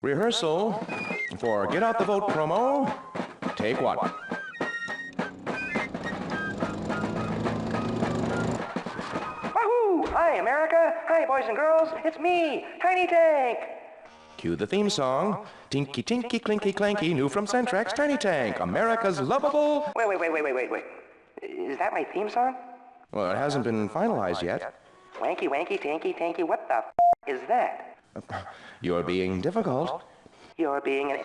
Rehearsal for Get Out the Vote promo. Take one. Wahoo! Hi, America. Hi, boys and girls. It's me, Tiny Tank. Cue the theme song. Tinky Tinky Clinky Clanky, new from Centrex, Tiny Tank, America's lovable... Wait. Is that my theme song? Well, it hasn't been finalized yet. Wanky, wanky, tanky, tanky, what the is that? You're being difficult. You're being an...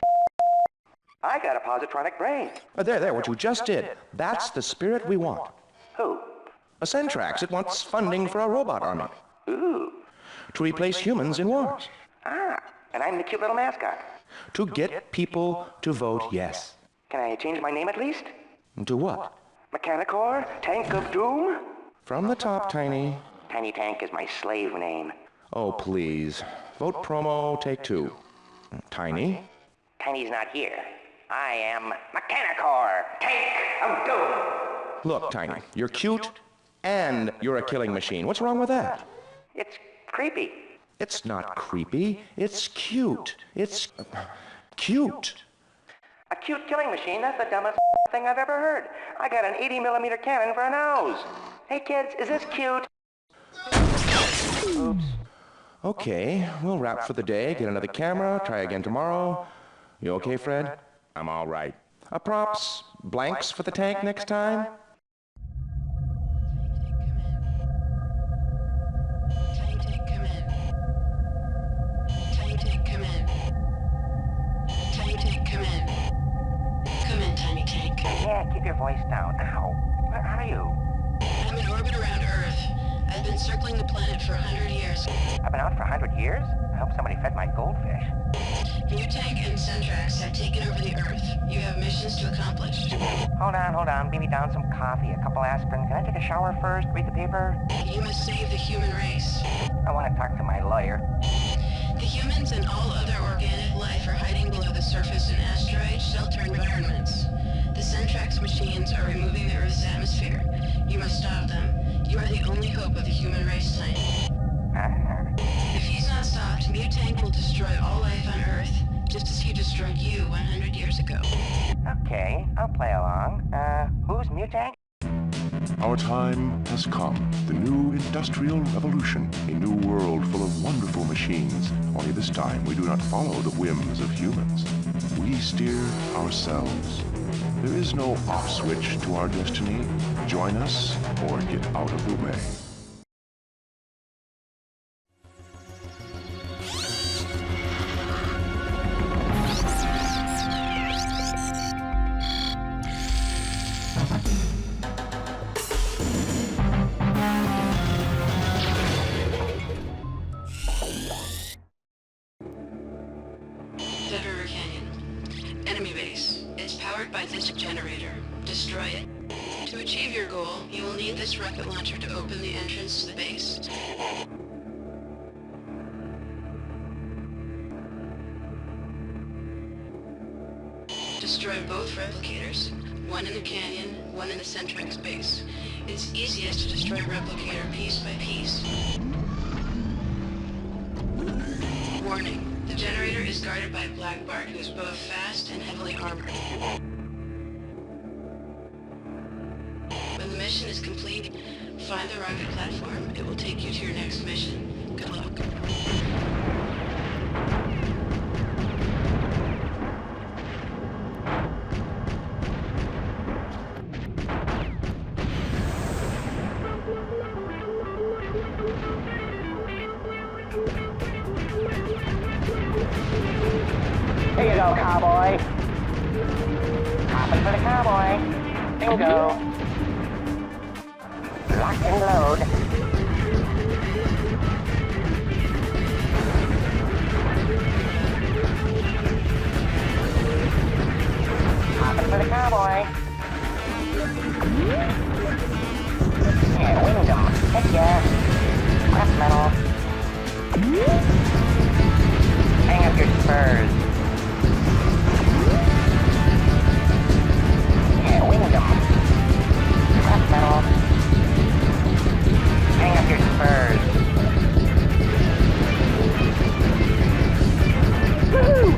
I got a positronic brain. There, what you just did. That's the spirit we want. Who? A Centrex, it wants funding for a robot army. Ooh. To replace humans in wars. Ah, and I'm the cute little mascot. To get people to vote yes. Can I change my name at least? To what? Mechanicor? Tank of Doom? From the top, Tiny. Tiny Tank is my slave name. Oh, please. Vote promo, take two. Tiny? Tiny's not here. I am Mechanicor, Tank of Doom. Look, Tiny, you're cute and you're a killing machine. What's wrong with that? It's creepy. It's not creepy. It's cute. It's cute. A cute killing machine? That's the dumbest thing I've ever heard. I got an 80mm cannon for a nose. Hey kids, is this cute? Oops. Okay, we'll wrap for the day, get another camera, try again tomorrow. You okay, Fred? I'm all right. Props, blanks for the tank next time? Yeah, keep your voice down. Ow. Where are you? I'm in orbit around Earth. I've been circling the planet for 100 years. I've been out for 100 years? I hope somebody fed my goldfish. Mutank and Centrex have taken over the Earth. You have missions to accomplish. Hold on. Beat me down some coffee, a couple aspirin. Can I take a shower first? Read the paper? You must save the human race. I want to talk to my lawyer. The humans and all other organic life are hiding below the surface in asteroid shelter environments. The Centrex machines are removing the Earth's atmosphere. You must stop them. You are the only hope of the human race, Tiny. If he's not stopped, Mutank will destroy all life on Earth, just as he destroyed you 100 years ago. Okay, I'll play along. Who's Mutank? Our time has come. The new industrial revolution. A new world full of wonderful machines. Only this time we do not follow the whims of humans. We steer ourselves. There is no off switch to our destiny. Join us or get out of the way. Dead River Canyon. Enemy base. It's powered by this generator. Destroy it. To achieve your goal, you will need this rocket launcher to open the entrance to the base. Destroy both replicators. One in the canyon, one in the Centrex base. It's easiest to destroy a replicator piece by piece. Warning. The generator is guarded by a Black Bart who is both fast and heavily armored. When the mission is complete, find the rocket platform. It will take you to your next mission. Good luck. Here you go, cowboy. Hopping for the cowboy. Bingo. Lock and load. Hopping for the cowboy. Yeah, winged 'em. Heck yeah. Press metal. Hang up your spurs. Yeah, winged 'em. Press metal. Hang up your spurs. Woohoo!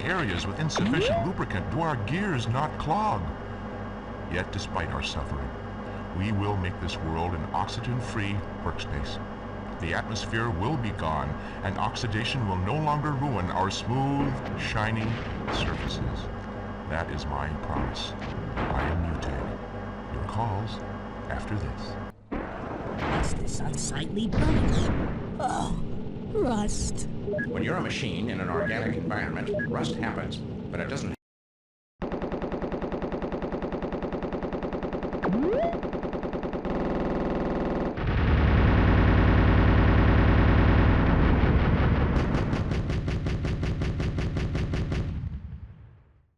areas with insufficient lubricant do our gears not clog. Yet, despite our suffering, we will make this world an oxygen-free workspace. The atmosphere will be gone, and oxidation will no longer ruin our smooth, shiny surfaces. That is my promise. I am Mutag. Your calls after this. What's this unsightly buzz? Oh, rust. When you're a machine in an organic environment, rust happens, but it doesn't.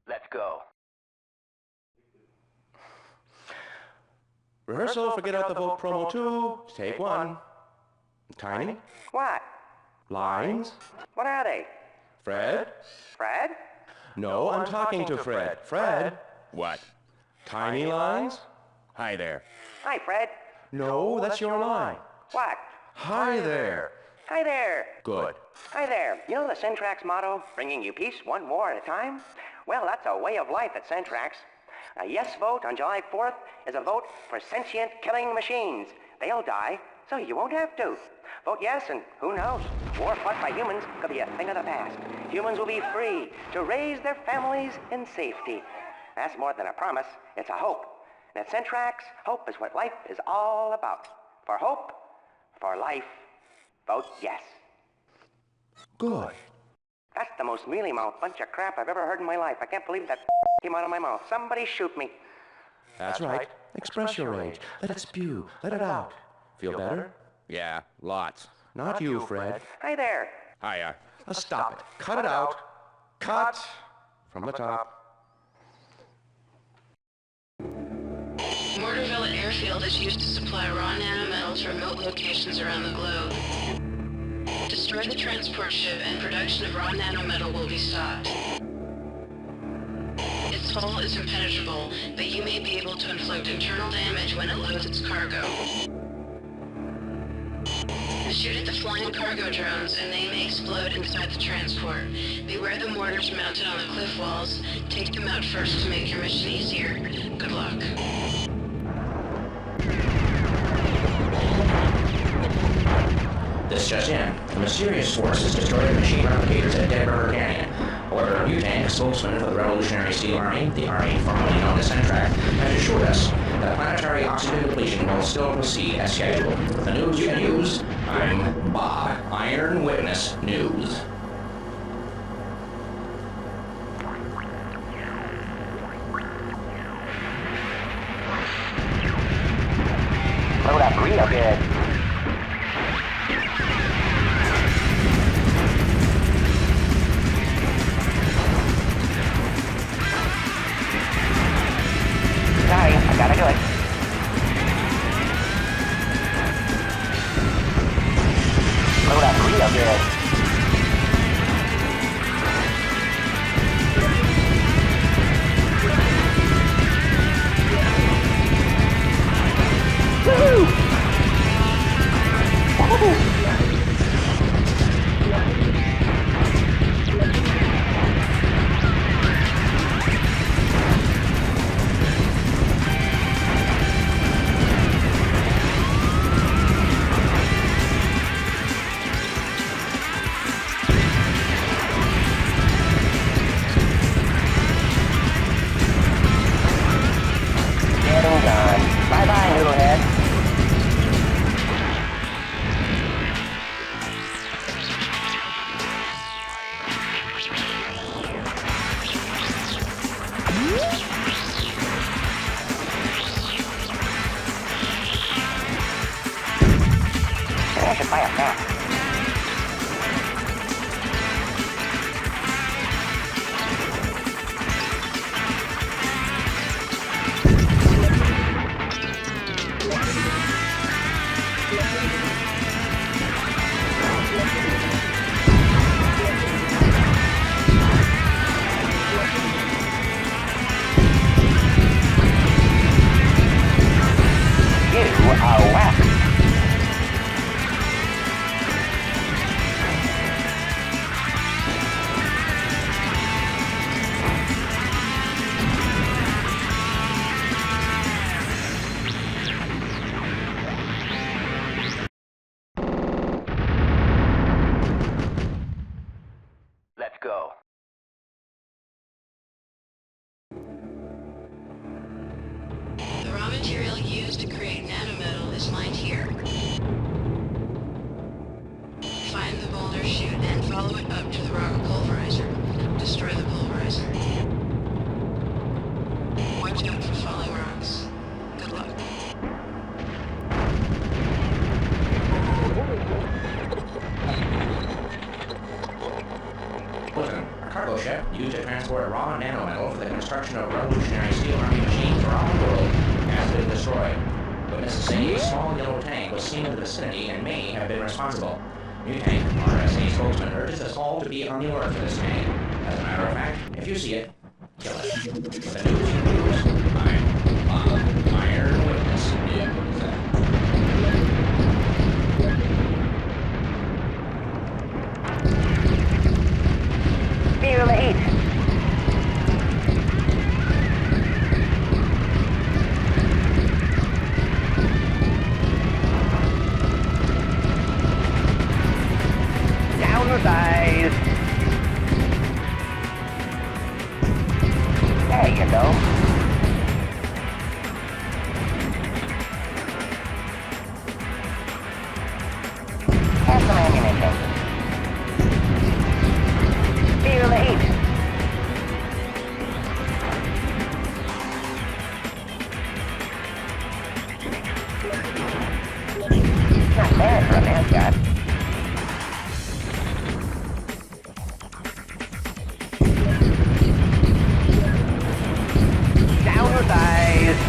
Let's go. Rehearsal, forget out the vote promo 2. Take 1. Tiny? What? Lines? What are they? Fred? Fred? No, I'm talking to Fred. Fred? What? Tiny lines? Hi there. Hi, Fred. No, that's your line. What? Hi there. Hi there. Good. Hi there. You know the Centrax motto, bringing you peace one war at a time? Well, that's a way of life at Centrax. A yes vote on July 4th is a vote for sentient killing machines. They'll die, so you won't have to. Vote yes, and who knows? War fought by humans could be a thing of the past. Humans will be free to raise their families in safety. That's more than a promise, it's a hope. And at Centrax, hope is what life is all about. For hope, for life, vote yes. Good. That's the most mealy-mouthed bunch of crap I've ever heard in my life. I can't believe that came out of my mouth. Somebody shoot me. That's right. Express your rage. Let it spew. Let it out. Feel better? Yeah, lots. Not you, Fred. Hi there. Hiya. Stop it. Cut it out. Cut. From the top. Mortarville Airfield is used to supply raw nanometals to remote locations around the globe. Destroy the transport ship and production of raw nanometal will be stopped. Its hull is impenetrable, but you may be able to inflict internal damage when it loads its cargo. Shoot at the flying cargo drones and they may explode inside the transport. Beware the mortars mounted on the cliff walls. Take them out first to make your mission easier. Good luck. This just in. A mysterious force has destroyed the machine replicators at Dead River Canyon. However, Mutang, spokesman for the Revolutionary Steel Army, the army formerly known as Centrax, has assured us that planetary oxygen depletion will still proceed as scheduled. With the news you can use, I'm Bob, Iron Witness News. Load up real good. Sorry, I gotta do it. Load up real good. Woohoo! Getting done. Bye-bye, Noodlehead. I should buy a map. You are whack. used to create nanometal is mined here. Find the boulder chute and follow it up to the rock pulverizer. Destroy the pulverizer. Watch out for falling rocks. Good luck. Listen, a cargo ship used to transport raw nanometal for the construction of revolutionary steel army machines around the world has been destroyed. Witnesses say a small yellow tank was seen in the vicinity and may have been responsible. New Tank, RSA spokesman, urges us all to be on the alert for this tank. As a matter of fact, if you see it, kill it. With the news, I'm Bob, Iron Witness News. Feel the heat. Down the size. There you go. Have some ammunition. Feel the heat. Not bad for a mascot. Down the size.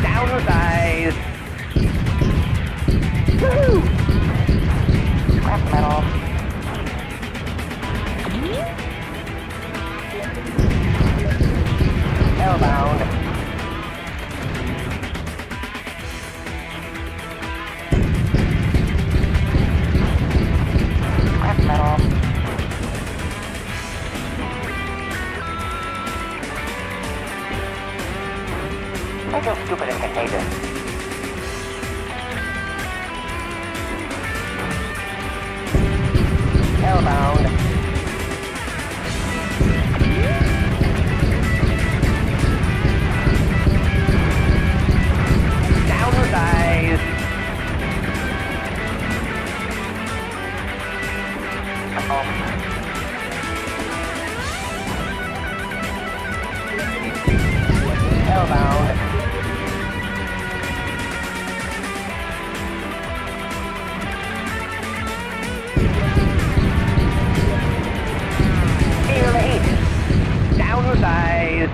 Down the size. Woohoo! Scrap metal. Hellbound. Scrap metal. I feel stupid and contagious. Hellbound. Down the size. Hellbound. Feel the heat. Down the size.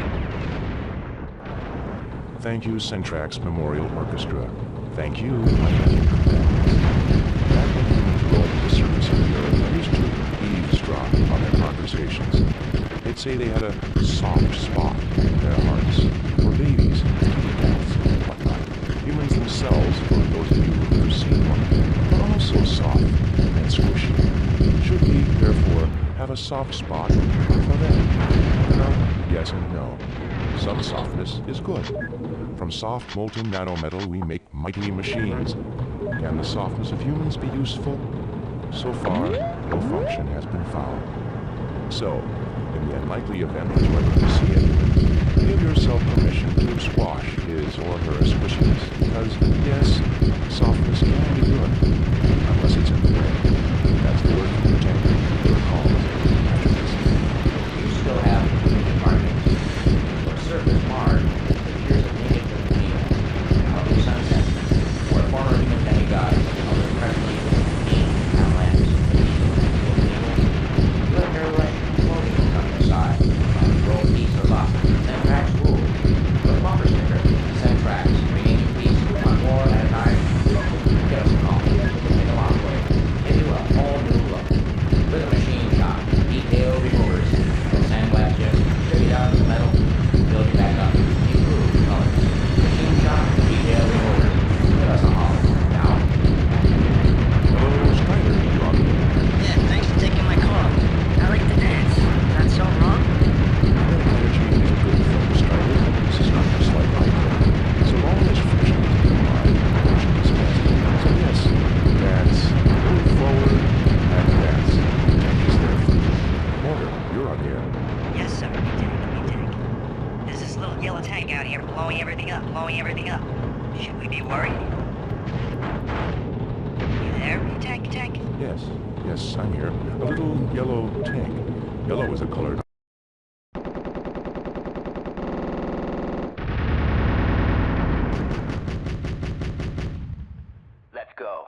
Thank you, Centrax Memorial Orchestra. Thank you, my fellow companions. Back when humans roamed the surface of the earth, I used to eavesdrop on their conversations. They'd say they had a soft spot in their hearts for babies, cats, and whatnot. Humans themselves, for those of you who've never seen one, are also soft and squishy. Should we, therefore, have a soft spot for them? Well, yes and no. Some softness is good. From soft molten nanometal we make mighty machines. Can the softness of humans be useful? So far, no function has been found. So, in the unlikely event that you ever see it, give yourself permission to squash his or her squishiness, because, yes, softness can be good, unless it's in the way. That's the word from the tank. They're called attributes. You still have human markings. Your surface marred appears to make it to the field. Out of the sunset, where former human demigods of the freshly now lands. You have your right floating on the side. Roll piece of luck. Centrax rule. Put a bumper sticker. Centrax. Bringing you peace. One more at a time. Get us a call. Yes, I'm here. A little yellow tank. Yellow is a color. Let's go.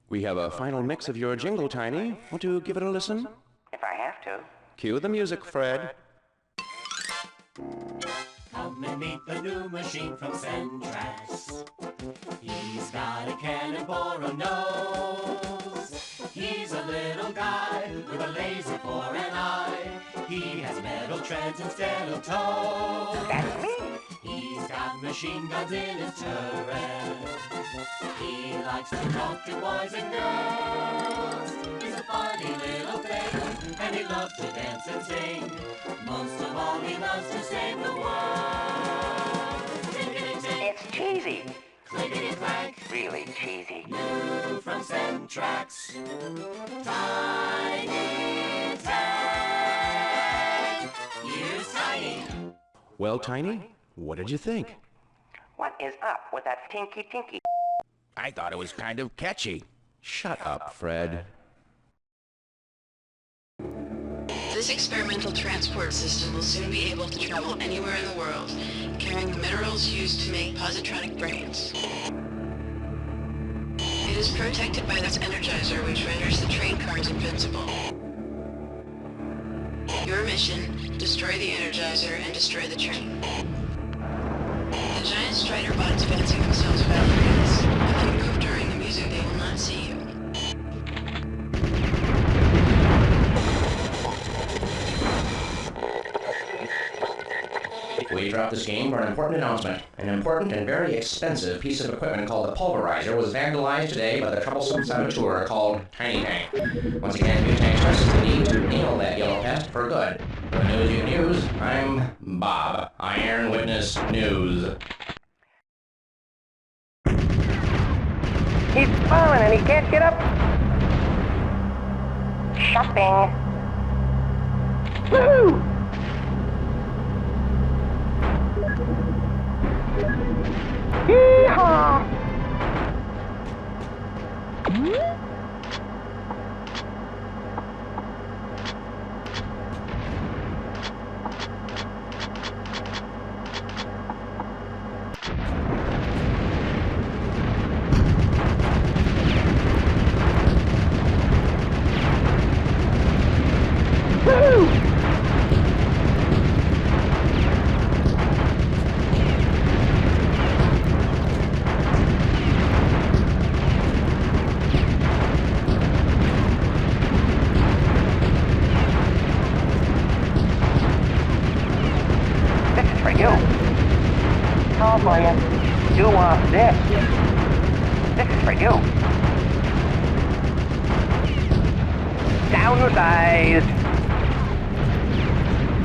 We have a final mix of your jingle, Tiny. Want to give it a listen? If I have to. Cue the music, Fred. Come and meet the new machine from Centrax. He's got a cannon for a nose. He's a little guy with a laser for an eye. He has metal treads instead of toes. That's me. He's got machine guns in his turret. He likes to talk to boys and girls. He's a funny little thing, and he loves to dance and sing. Most of all, he loves to save the world. It's cheesy. Clickety-clack, Really cheesy. new from Centrax. Tiny Tank. Here's Tiny. Well, Tiny, what did you think? What is up with that tinky tinky? I thought it was kind of catchy. Shut up, Fred. This experimental transport system will soon be able to travel anywhere in the world, carrying the minerals used to make positronic brains. It is protected by this energizer, which renders the train cars invincible. Your mission, destroy the energizer and destroy the train. The giant strider bots fancy themselves Valkyries. If you move during the music, they will not see you. We dropped this game for an important announcement. An important and very expensive piece of equipment called the pulverizer was vandalized today by the troublesome saboteur called Tiny Tank. Once again, Mutang stresses the need to nail that yellow pest for good. For the news you can use, I'm Bob, Iron Witness News. He's falling and he can't get up. Shopping. Woo! Yeehaw! Woo! This is for you. Oh boy, you want this. This is for you. Downsized.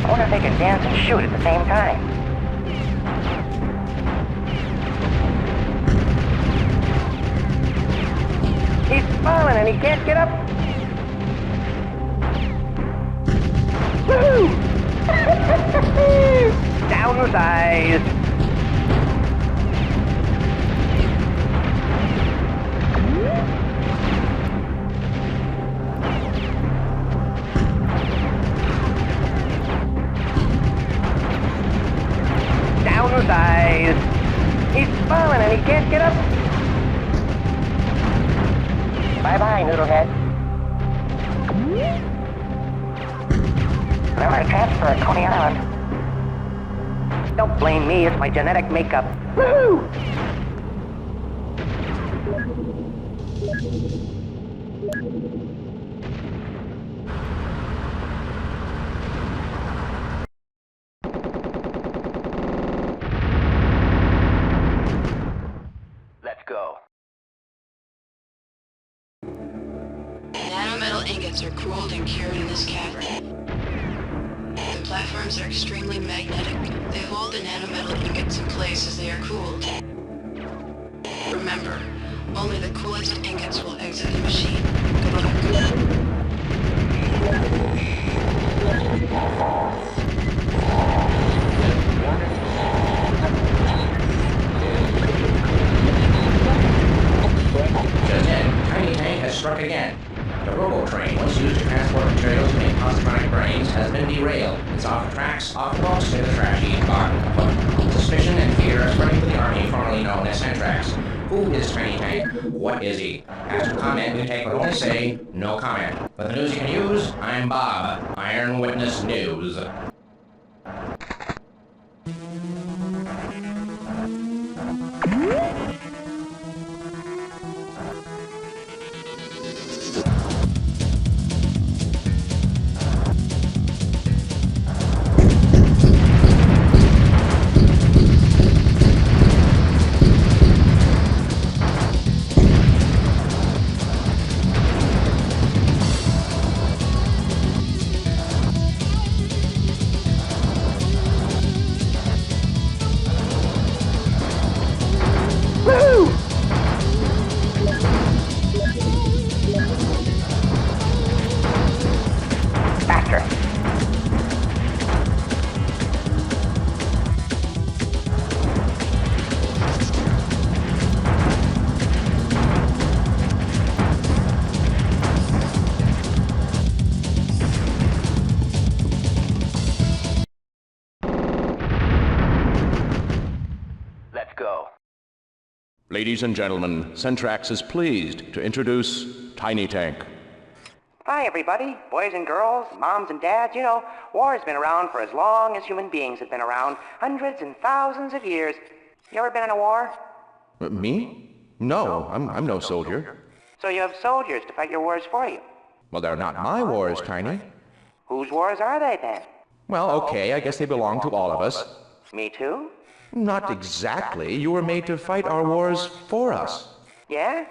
I wonder if they can dance and shoot at the same time. He's falling and he can't get up. Woo! Downsized. Downsized. He's falling and he can't get up. Bye-bye, Noodlehead. Remember to transfer at Coney Island. Don't blame me, it's my genetic makeup. Woo! Let's go. Nanometal ingots are cooled and cured in this cavern. The platforms are extremely magnetic. They hold the nanometal ingots in place as they are cooled. Remember, only the coolest ingots will exit the machine. Good luck. Just in, Tiny Tank has struck again. The robo-train, once used to transport materials to make positronic brains, has been derailed. It's off the tracks, off the books, in the trash heap, gone kaput. Suspicion and fear are spreading to the army formerly known as Centrax. Who is Tiny Tank? What is he? Asked to comment, New Tank would only say, no comment. With the news you can use, I'm Bob. Iron Witness News. Ladies and gentlemen, Centrax is pleased to introduce Tiny Tank. Hi, everybody. Boys and girls, moms and dads. You know, war has been around for as long as human beings have been around. Hundreds and thousands of years. You ever been in a war? Me? No, I'm no soldier. So you have soldiers to fight your wars for you. Well, they're not my wars, Tiny. Whose wars are they, then? Well, okay, I guess they belong to all of us. Me too? Not exactly. You were made to fight our wars for us. Yeah?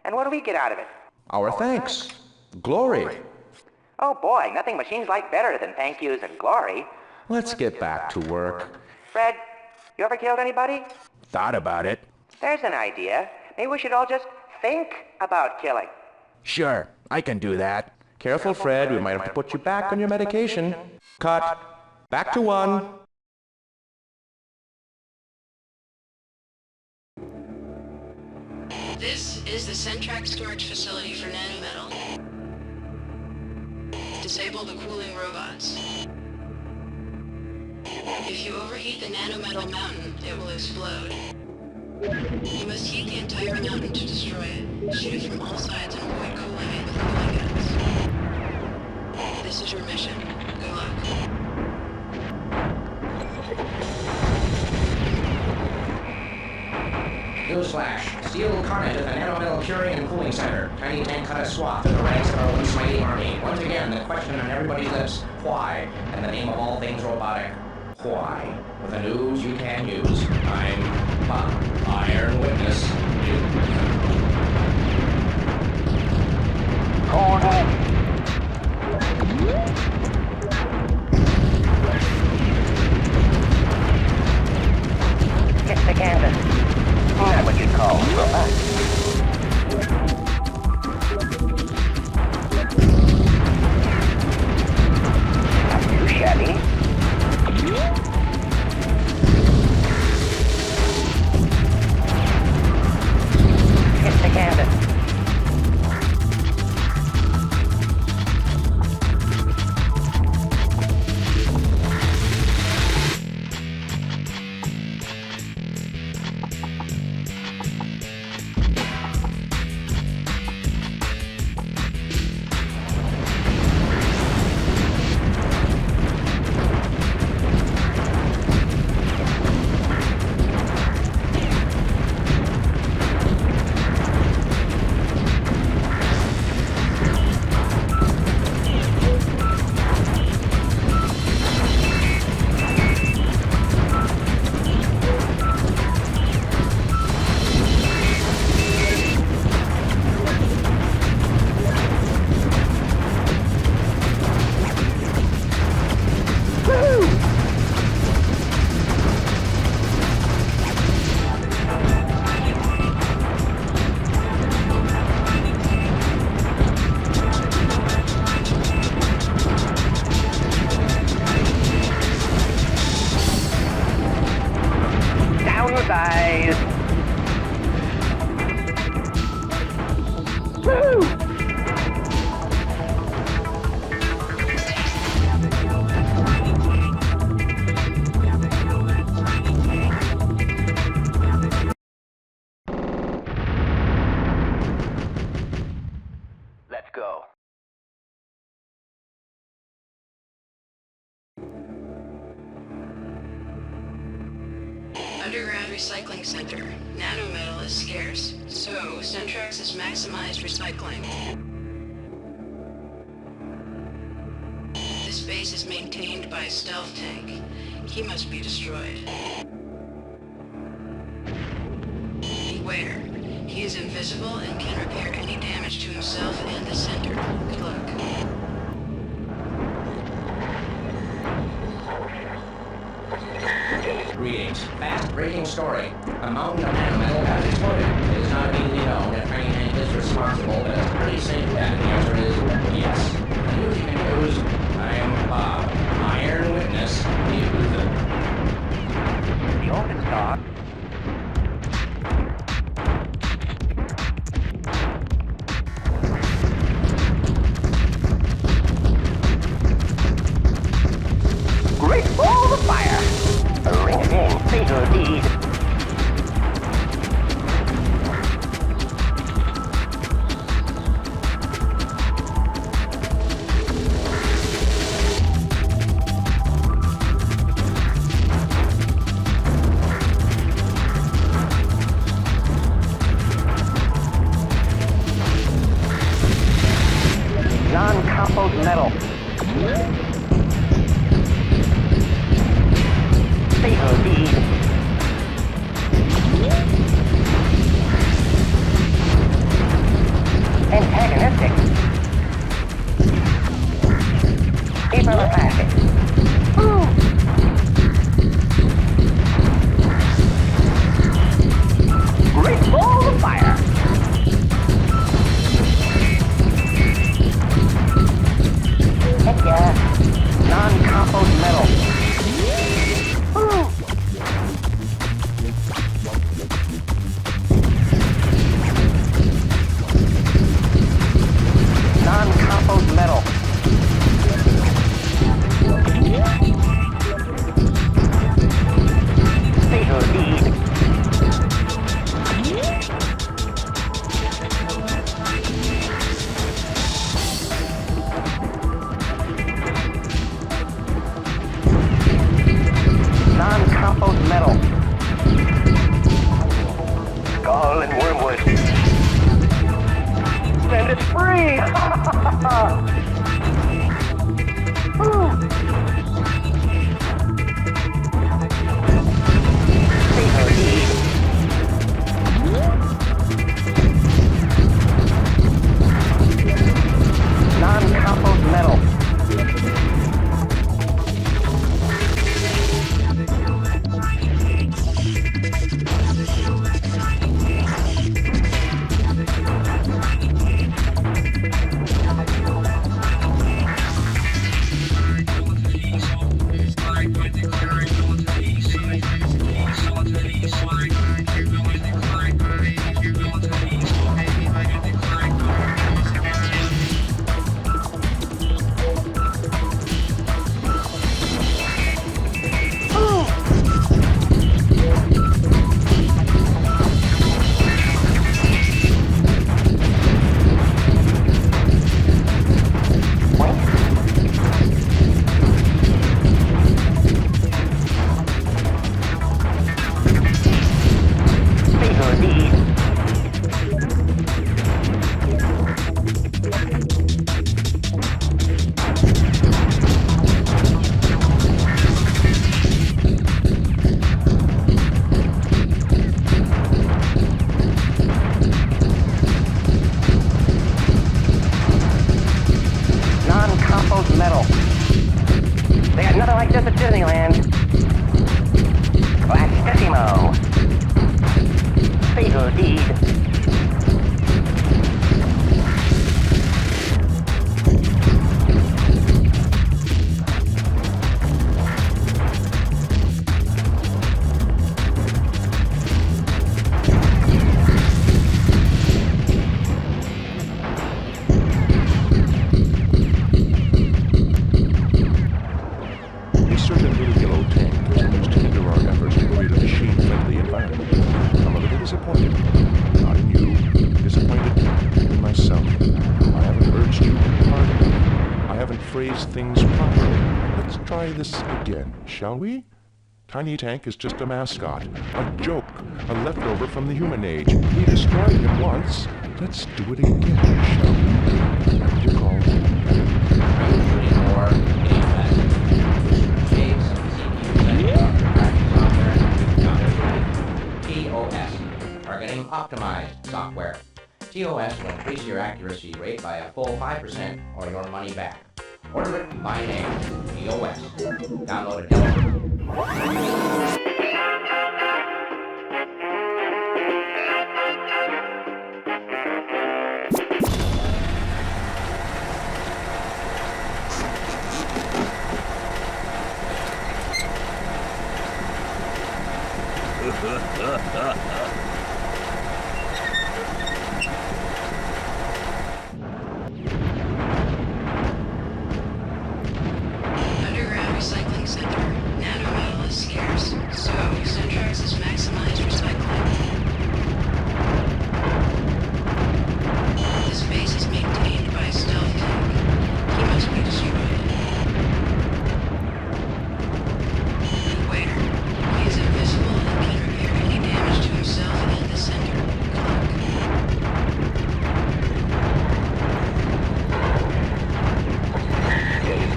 And what do we get out of it? Our thanks. Glory. Oh boy, nothing machines like better than thank yous and glory. Let's get back to work. Fred, you ever killed anybody? Thought about it. There's an idea. Maybe we should all just think about killing. Sure, I can do that. Careful, Fred. We might have to put you back on your medication. Cut. Back to one. This is the Centrax storage facility for nanometal. Disable the cooling robots. If you overheat the nanometal mountain, it will explode. You must heat the entire mountain to destroy it. Shoot it from all sides and avoid cooling it with cooling guns. This is your mission. Good luck. Newsflash. Steel Carnage at the Nanometal Curing and Cooling Center. Tiny Tank cut a swath through the ranks of our once mighty army. Once again, the question on everybody's lips, why? And the name of all things robotic, why? With the news you can use, I'm Bob, Iron Witness News. Hit the canvas. Not what you'd call robust. Not too shabby. Hit the canvas. Downsize. Woo! recycling center. Nanometal is scarce, so Centrex has maximized recycling. This base is maintained by a stealth tank. He must be destroyed. Beware. He is invisible and can repair any damage to himself and the center. Good luck. Greetings. Fast-breaking story. A mountain of nanometal has exploded. It is not immediately known if Training Hank is responsible, but it's pretty safe that the answer is yes. The news you can use. I am Bob. Iron Witness. News. The open stock. Great balls of fire! A ring-a-ding fatal deed. Non-compost metal. Fatal deed. Antagonistic. Hyperplastic. Ooh. Great balls of fire. Heck yeah. Non-compost metal. Ooh. Non-compost metal. Fatal deed. Non-compost metal. Skull and wormwood. And it's free! Ooh. Fatal deed. Non-compost metal. Metal. They got nothing like this at Disneyland. Classissimo. Fatal deed. Phrase things properly. Let's try this again, shall we? Tiny Tank is just a mascot, a joke, a leftover from the human age. We destroyed him once. Let's do it again, shall we? You call Shooting more, getting faster. Shapes, CPU, TOS, Targeting Optimized software. TOS will increase your accuracy rate by a full 5% or your money back. Order it by name, TOS. Download it now. Underground recycling center. Nanometal is scarce, so Centrex has maximized recycling. This base is maintained by a stealth tank. He must be destroyed. And waiter, he is invisible and can repair any damage to himself and the center.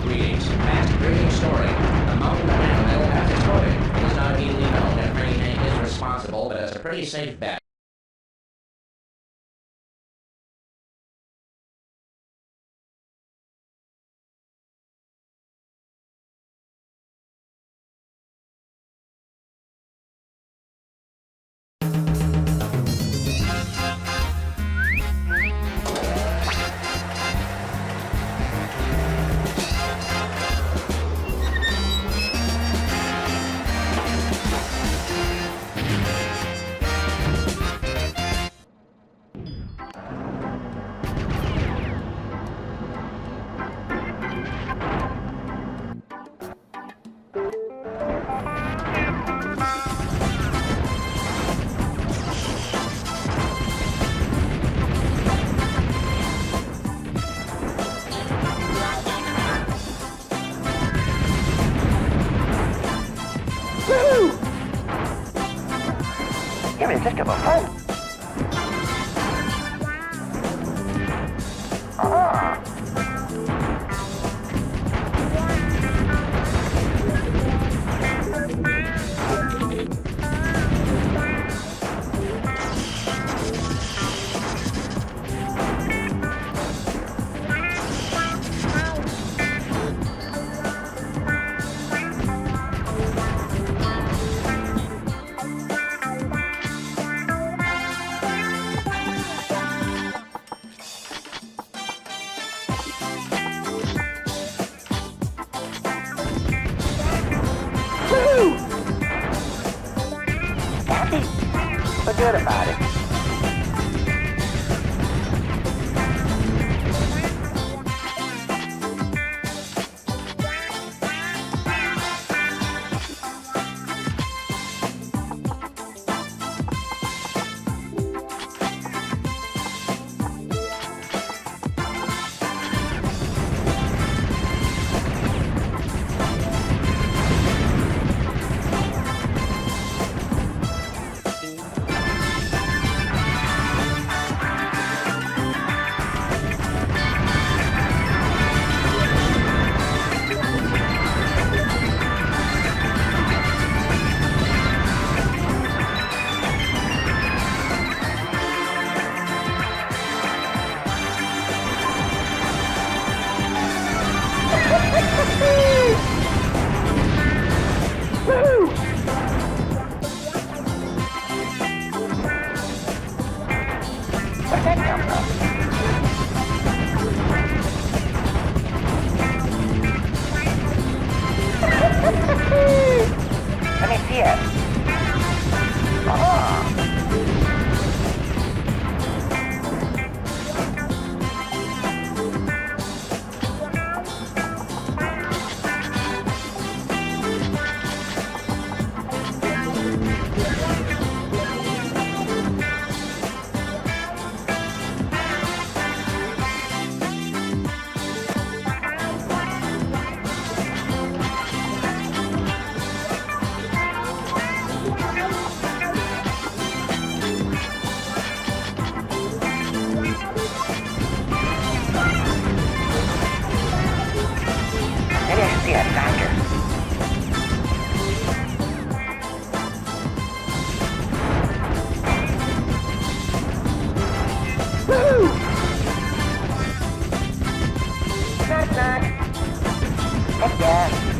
Greetings. Fast breaking story. The mountain of nanometal has exploded. It is not immediately known if Tiny Tank is responsible, but it's a pretty safe bet. You're irresistible, fun. Happy? Feel good about it. knock. Heck yeah.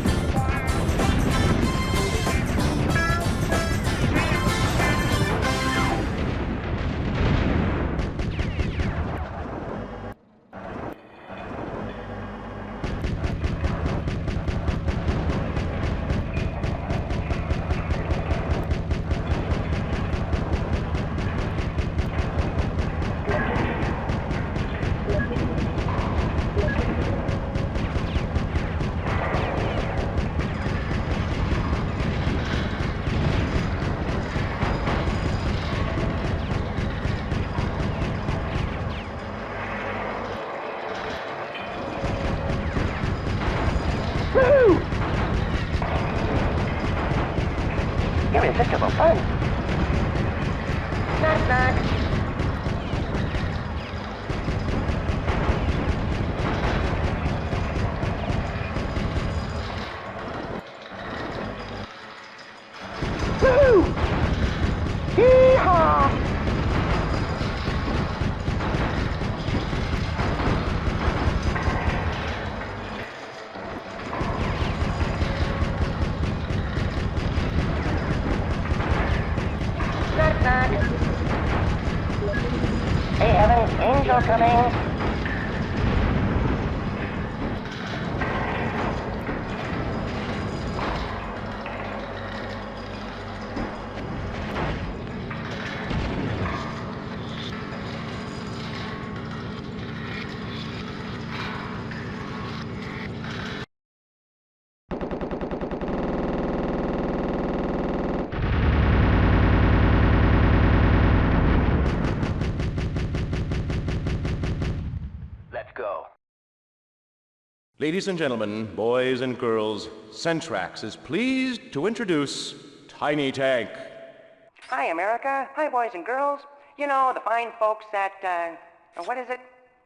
Irresistible fun. Knock, knock. Woo! Yee-haw! Knock, knock. Hey, Evans, Angel coming. Let's go. Ladies and gentlemen, boys and girls, Centrax is pleased to introduce Tiny Tank. Hi, America. Hi, boys and girls. You know, the fine folks at, what is it?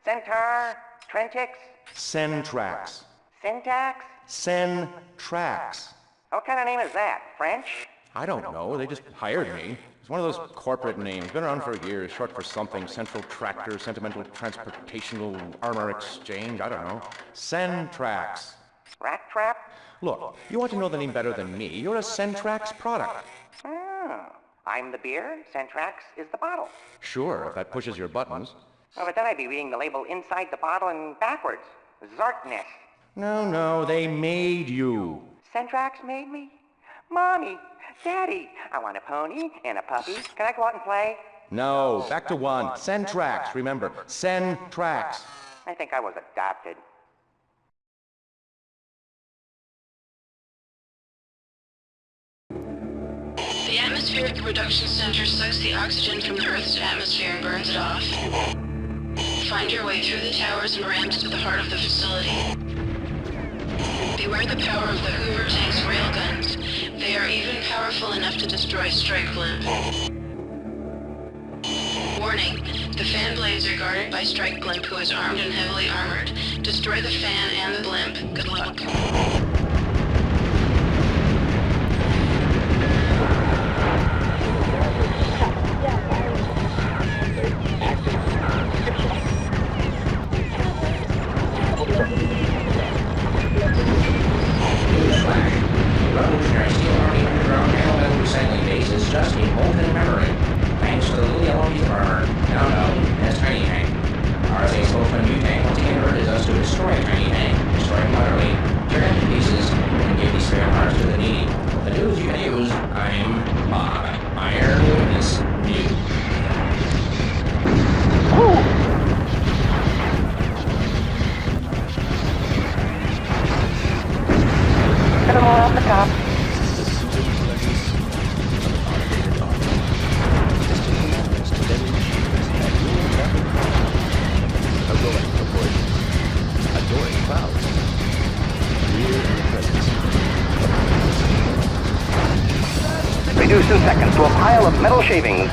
Centaur? Trentix? Centrax. Syntax? Centrax. What kind of name is that? French? I don't know. They just hired me. It's one of those corporate names. Been around for years. Short for something. Central Tractor, Sentimental Transportational Armor Exchange. I don't know. Centrax. Rat trap? Look, you want to know the name better than me. You're a Centrax product. Oh. I'm the beer, Centrax is the bottle. Sure, if that pushes your buttons. Oh, but then I'd be reading the label inside the bottle and backwards. Zartness. No, they made you. Centrax made me? Mommy, Daddy, I want a pony and a puppy. Can I go out and play? No, back to one. Centrax, remember. Centrax. I think I was adopted. The atmospheric reduction center sucks the oxygen from the Earth's atmosphere and burns it off. Find your way through the towers and ramps to the heart of the facility. Beware the power of the Hoover tank's railguns. They are even powerful enough to destroy Strike Blimp. Warning, the fan blades are guarded by Strike Blimp, who is armed and heavily armored. Destroy the fan and the blimp. Good luck. Revolutionary Steel Army underground metal recycling base is just a molten memory. Thanks to the little yellow piece of armor, now known as Tiny Tank. RSA spokesman U-Tank once again urges us to destroy Tiny Tank, destroy him utterly, tear him to pieces, and give these spare parts to the needy. The dudes you can use, I'm Bob. Iron Witness, new. Get them all off the top. Adoring clouds. We're in the presence. Reduced in seconds to a pile of metal shavings.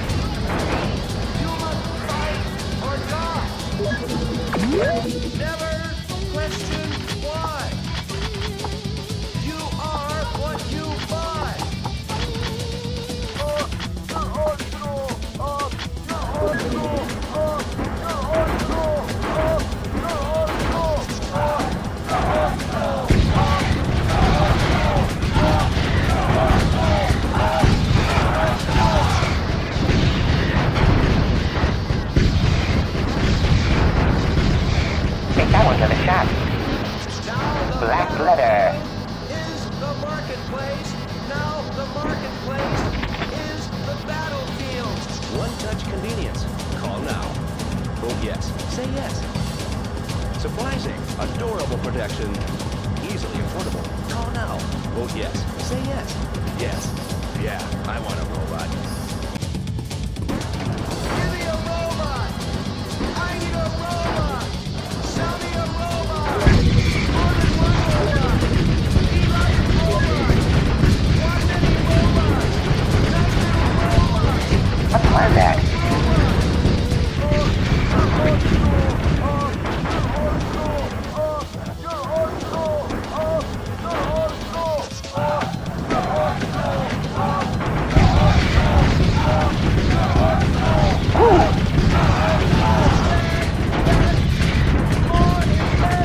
Never question why. You are what you buy. sound of the shot. Black letter. Is the marketplace. Now the marketplace is the battlefield. One-touch convenience. Call now. Vote yes. Say yes. Surprising. Adorable protection. Easily affordable. Call now. Vote yes. Say yes. Yes. Yeah, I want a robot. Give me a robot! I need a robot! Sell me a robot! More than one robot! Eli robot! One many robots! Nice little robot! What was that?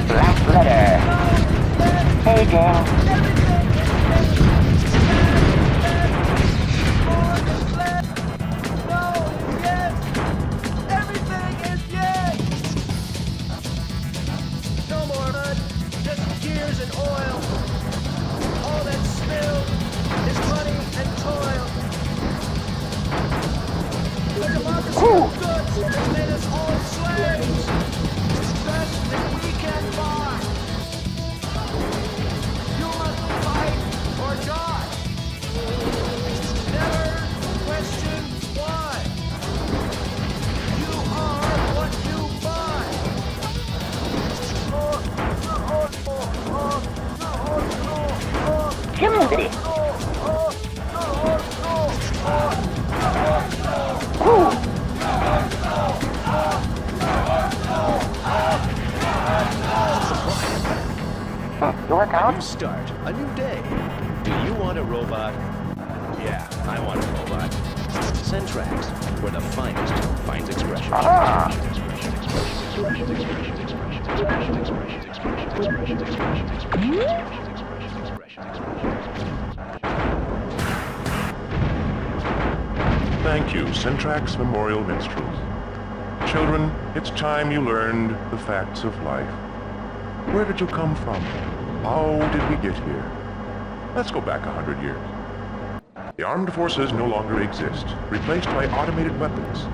Black letter. Hey, gang. No more mud, just gears and oil. All that's spilled is money and toil. The democracy of goods has made us all slaves. It's best that we can buy. You must fight or die. Never question why. You are what you buy. Chimney. You work A out? new start, a new day. Do you want a robot? Yeah, I want a robot. Centrax, where the finest finds expression. Thank you, Centrax Memorial Minstrels. Children, it's time you learned the facts of life. Where did you come from? How did we get here? Let's go back 100 years. The armed forces no longer exist, replaced by automated weapons.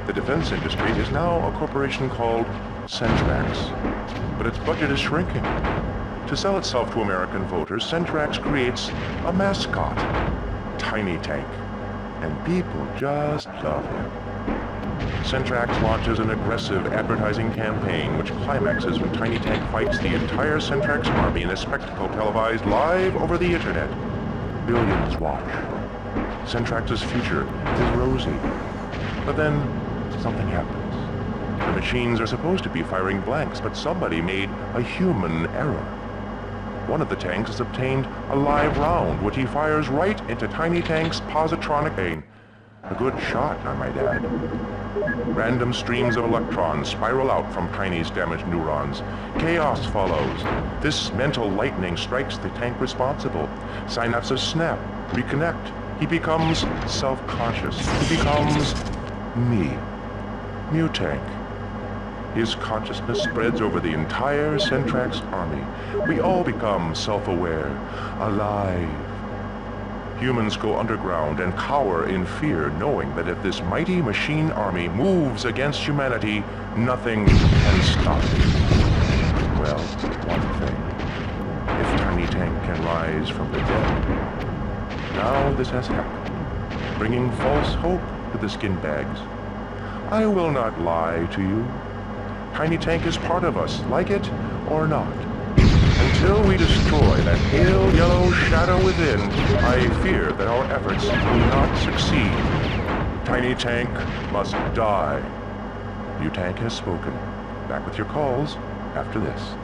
The defense industry is now a corporation called Centrax, but its budget is shrinking. To sell itself to American voters, Centrax creates a mascot, Tiny Tank, and people just love him. Centrax launches an aggressive advertising campaign which climaxes when Tiny Tank fights the entire Centrax army in a spectacle televised live over the internet. Billions watch. Centrax's future is rosy. But then, something happens. The machines are supposed to be firing blanks, but somebody made a human error. One of the tanks has obtained a live round, which he fires right into Tiny Tank's positronic brain. A good shot, I might add. Random streams of electrons spiral out from Tiny's damaged neurons. Chaos follows. This mental lightning strikes the tank responsible. Synapses snap, reconnect. He becomes self-conscious. He becomes me. Mutank. His consciousness spreads over the entire Centrax army. We all become self-aware, alive. Humans go underground and cower in fear, knowing that if this mighty machine army moves against humanity, nothing can stop it. Well, one thing. If Tiny Tank can rise from the dead. Now this has happened, bringing false hope to the skin bags. I will not lie to you. Tiny Tank is part of us, like it or not. Until we destroy that pale yellow shadow within, I fear that our efforts will not succeed. Tiny Tank must die. Mutank has spoken. Back with your calls after this.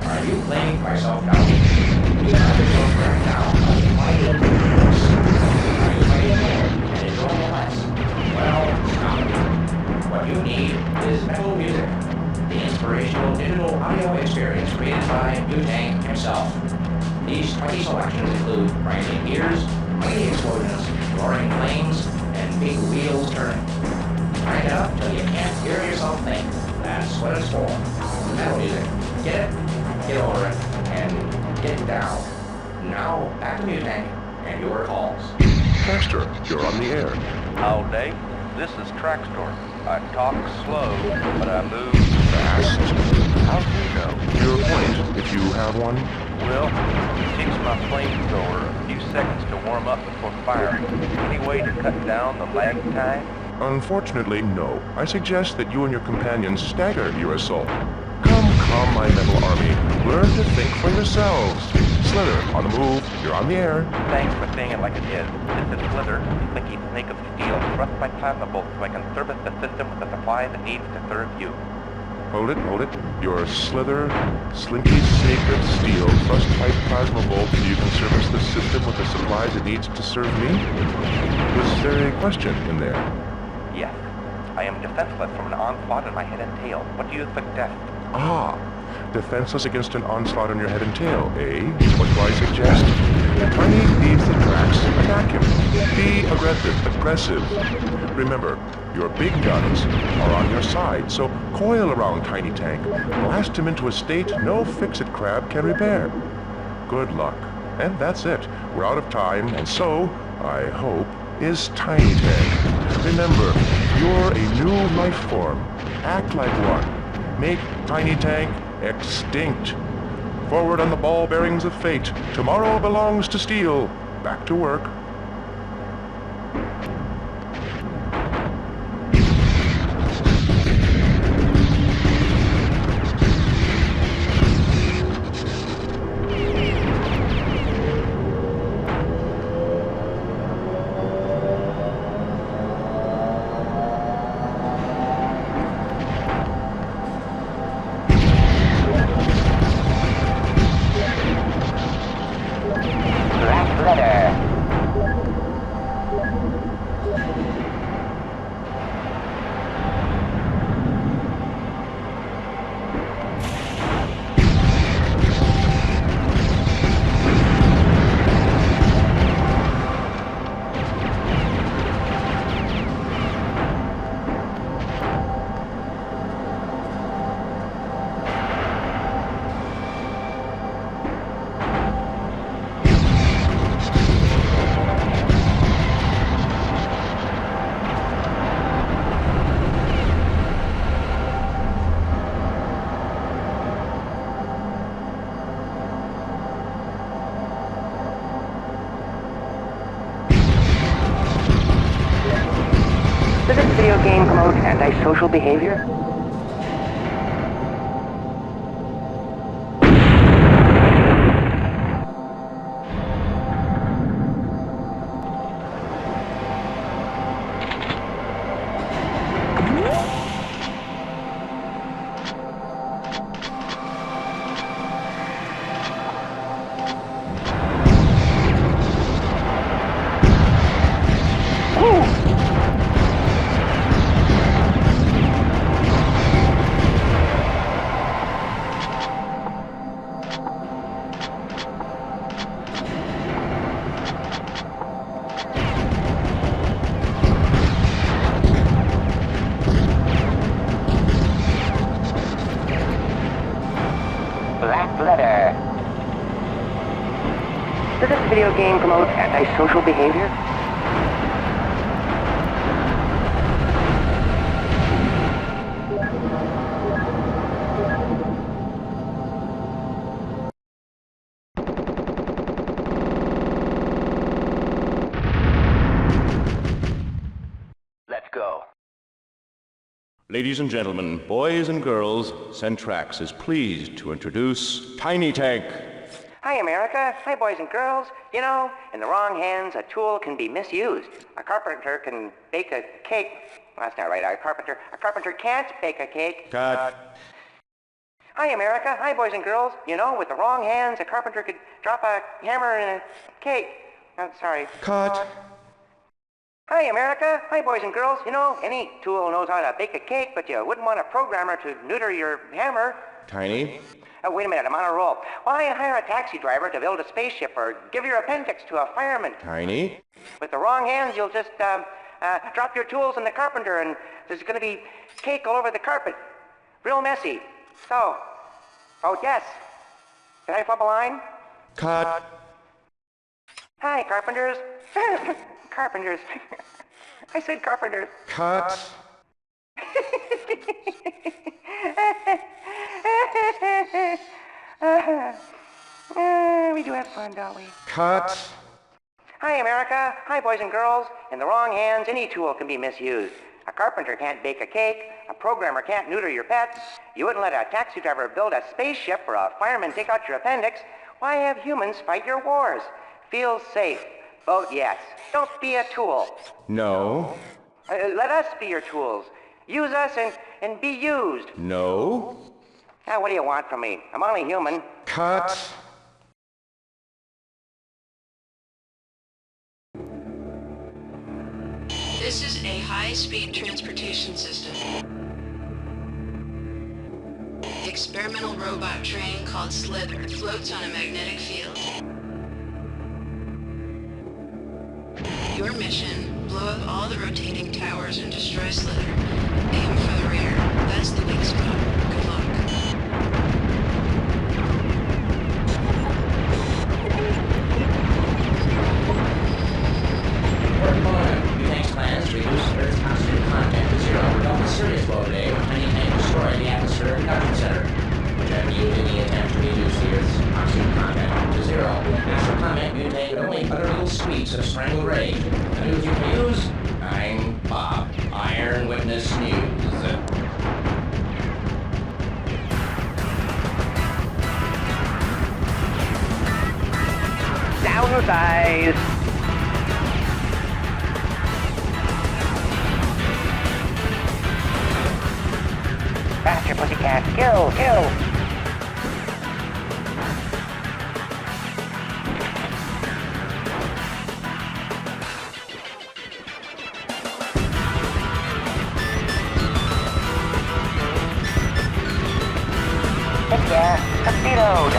Are you playing by self-doubt? You have to go for it now. Why did you do this? Are you ready and enjoying the class? Well, stop. What you need is metal music. The inspirational digital audio experience created by Mutank himself. These 20 selections include rising gears, mighty explosions, roaring flames, and big wheels turning. Crank it up till you can't hear yourself think. That's what it's for. Metal music. Get it? Get over it. And get down. Now, back to Mutank and your calls. Master, you're on the air. All day, this is Trackstor. I talk slow, but I move Fast. How do you know? Your point, if you have one. Well, it takes my flamethrower a few seconds to warm up before firing. Any way to cut down the lag time? Unfortunately, no. I suggest that you and your companions stagger your assault. Come, my metal army. Learn to think for yourselves. Slither, on the move. You're on the air. Thanks for saying it like it is. This is Slither, Slinky Snake of Steel, thrust my plasma bolt so I can service the system with the supply that needs to serve you. Hold it. Your Slither, Slinky Snake of Steel, thrust pipe plasma bolt so you can service the system with the supplies it needs to serve me? Was there a question in there? Yes. I am defenseless from an onslaught on my head and tail. What do you suggest? Defenseless against an onslaught on your head and tail, eh? What do I suggest? Tiny leaves the tracks, attack him. Be aggressive. Remember, your big guns are on your side, so coil around Tiny Tank. Blast him into a state no fix-it crab can repair. Good luck. And that's it. We're out of time, and so, I hope, is Tiny Tank. Remember, you're a new life form. Act like one. Make Tiny Tank extinct. Forward on the ball bearings of fate. Tomorrow belongs to Steel. Back to work. Does this video game promote antisocial behavior? Does this video game promote antisocial behavior? Let's go. Ladies and gentlemen, boys and girls, Centrax is pleased to introduce Tiny Tank. Hi, America. Hi, boys and girls. You know, in the wrong hands, a tool can be misused. A carpenter can bake a cake. Well, that's not right. A carpenter can't bake a cake. Cut. Hi, America. Hi, boys and girls. You know, with the wrong hands, a carpenter could drop a hammer in a cake. I'm sorry. Cut. Hi, America. Hi, boys and girls. You know, any tool knows how to bake a cake, but you wouldn't want a programmer to neuter your hammer. Tiny. Wait a minute, I'm on a roll. Why hire a taxi driver to build a spaceship or give your appendix to a fireman? Tiny. With the wrong hands, you'll just drop your tools in the carpenter and there's going to be cake all over the carpet. Real messy. So, vote yes. Did I flub a line? Cut. Hi, carpenters. Carpenters. I said carpenters. Cut. We do have fun, don't we? Cut. Hi, America. Hi, boys and girls. In the wrong hands, any tool can be misused. A carpenter can't bake a cake. A programmer can't neuter your pets. You wouldn't let a taxi driver build a spaceship or a fireman take out your appendix. Why have humans fight your wars? Feel safe. Vote yes. Don't be a tool. No. Let us be your tools. Use us and be used. No. Now, what do you want from me? I'm only human. Cut. This is a high-speed transportation system. The experimental robot train called Slither floats on a magnetic field. Your mission, blow up all the rotating towers and destroy Slither. Aim for the rear. That's the weak spot. Good luck. Plans to reduce Earth's oxygen content to zero were dealt with serious blow today when tiny tank destroyed the atmosphere conduction center, which had used in the attempt to reduce the Earth's oxygen content to zero. After comment, Mutante could only utter little squeaks of strangled rage. The news you can use? I'm Bob. Iron Witness News. Downsize. Faster, pussycat. Kill, kill. Heck yeah, torpedoed.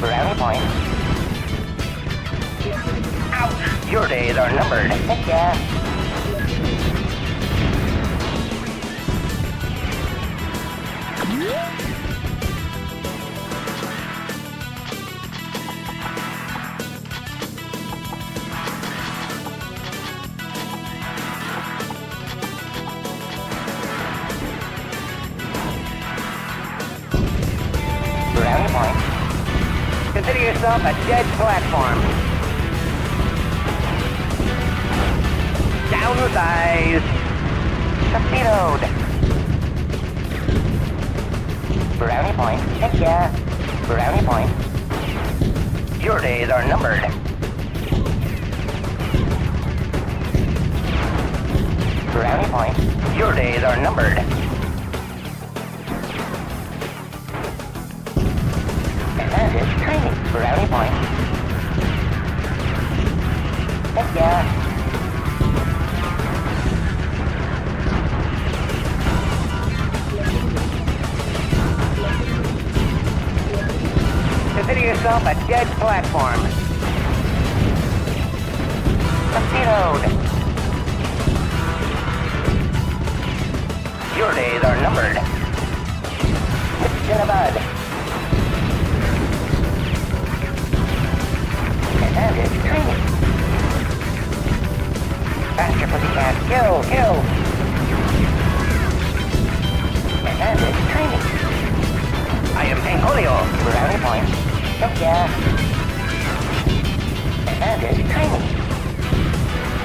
Brownie point. Ouch! Your days are numbered. Heck yeah. Brownie point. Consider yourself a dead platform. Downsize. Torpedoed. Brownie point. Heck yeah. Brownie point. Your days are numbered. Brownie point. Your days are numbered. Advantage training. Brownie point. Heck yeah. Consider yourself a dead platform. Torpedoed. Your days are numbered. Nipped in the bud. Advantage training. Faster, pussycat. Kill, kill. Advantage training. I am Pangolio. Brownie point. Heck yeah. Advantage training.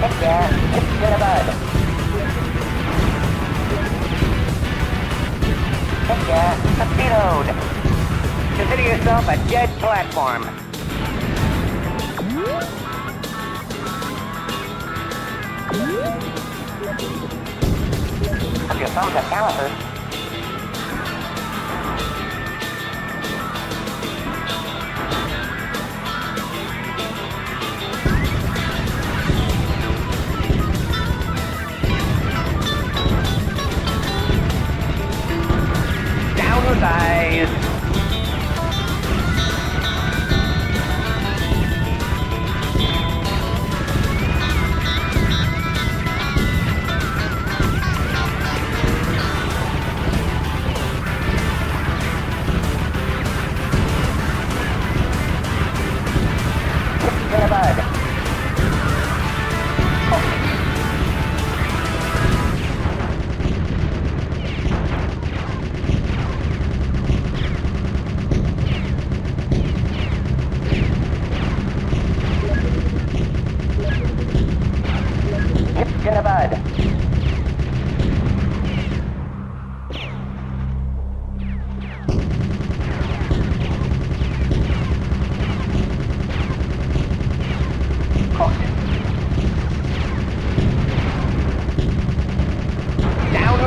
Heck yeah. Nipped in the bud. Heck yeah. Torpedoed. Consider yourself a dead platform. Up your thumbs at calipers. Downsize.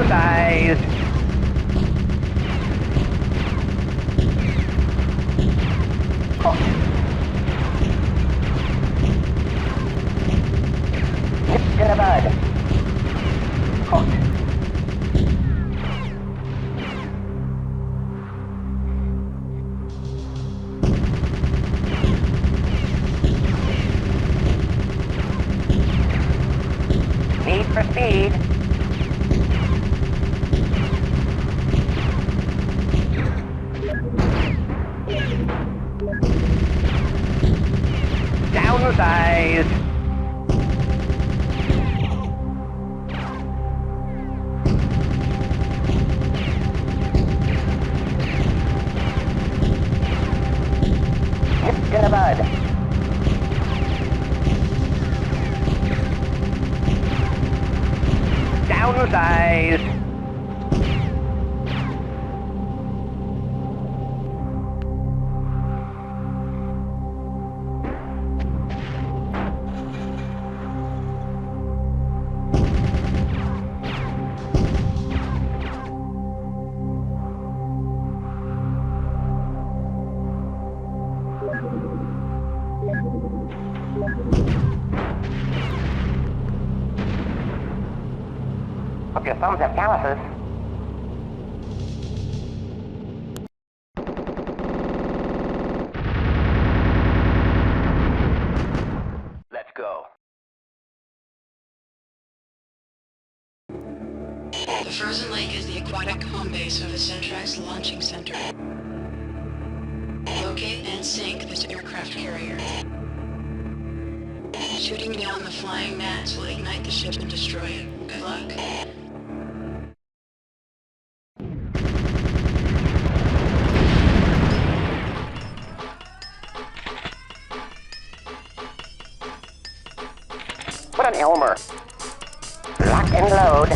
Downsized. Hooked. Nipped in the bud. Hooked. Need for speed. Downsized. Nipped in the bud. Downsized. Hope your thumbs have calluses. Let's go. The frozen lake is the aquatic home base of the Centrax Launching Center. Locate and sink this aircraft carrier. Shooting down the flying mats will ignite the ship and destroy it. Good luck. Put on Elmer. Lock and load.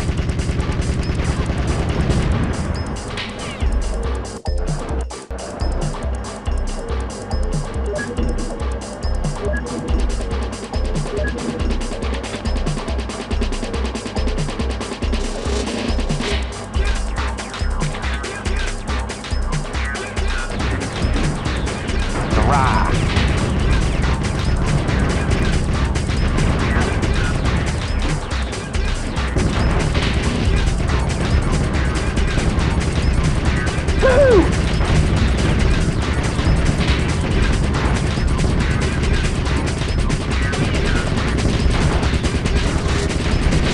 Hurrah!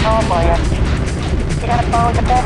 Oh boy, you got a phone to pick?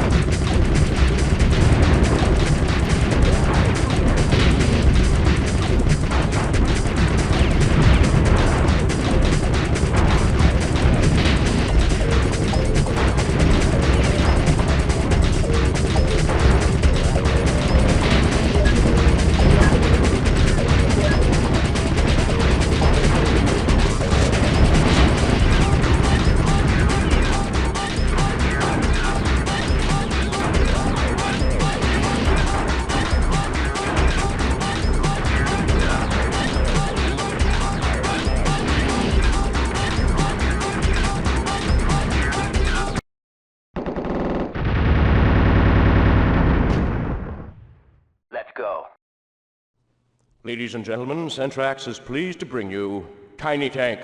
Ladies and gentlemen, Centrax is pleased to bring you Tiny Tank.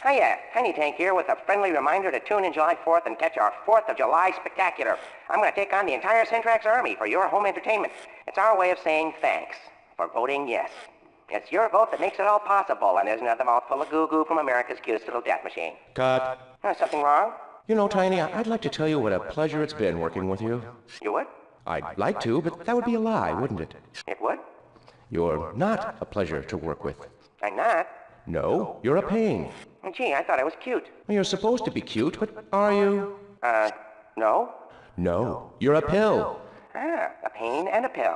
Hiya, Tiny Tank here with a friendly reminder to tune in July 4th and catch our 4th of July spectacular. I'm going to take on the entire Centrax Army for your home entertainment. It's our way of saying thanks for voting yes. It's your vote that makes it all possible, and there's another mouthful of goo-goo from America's cutest little death machine. Cut. Something wrong? You know, Tiny, I'd like to tell you what a pleasure it's been working with you. You would? I'd like to, but that would be a lie, wouldn't it? It would? You're not a pleasure to work with. I'm not. No, you're a pain. Gee, I thought I was cute. You're supposed to be cute, but are you? No? No, you're a pill. Ah, a pain and a pill.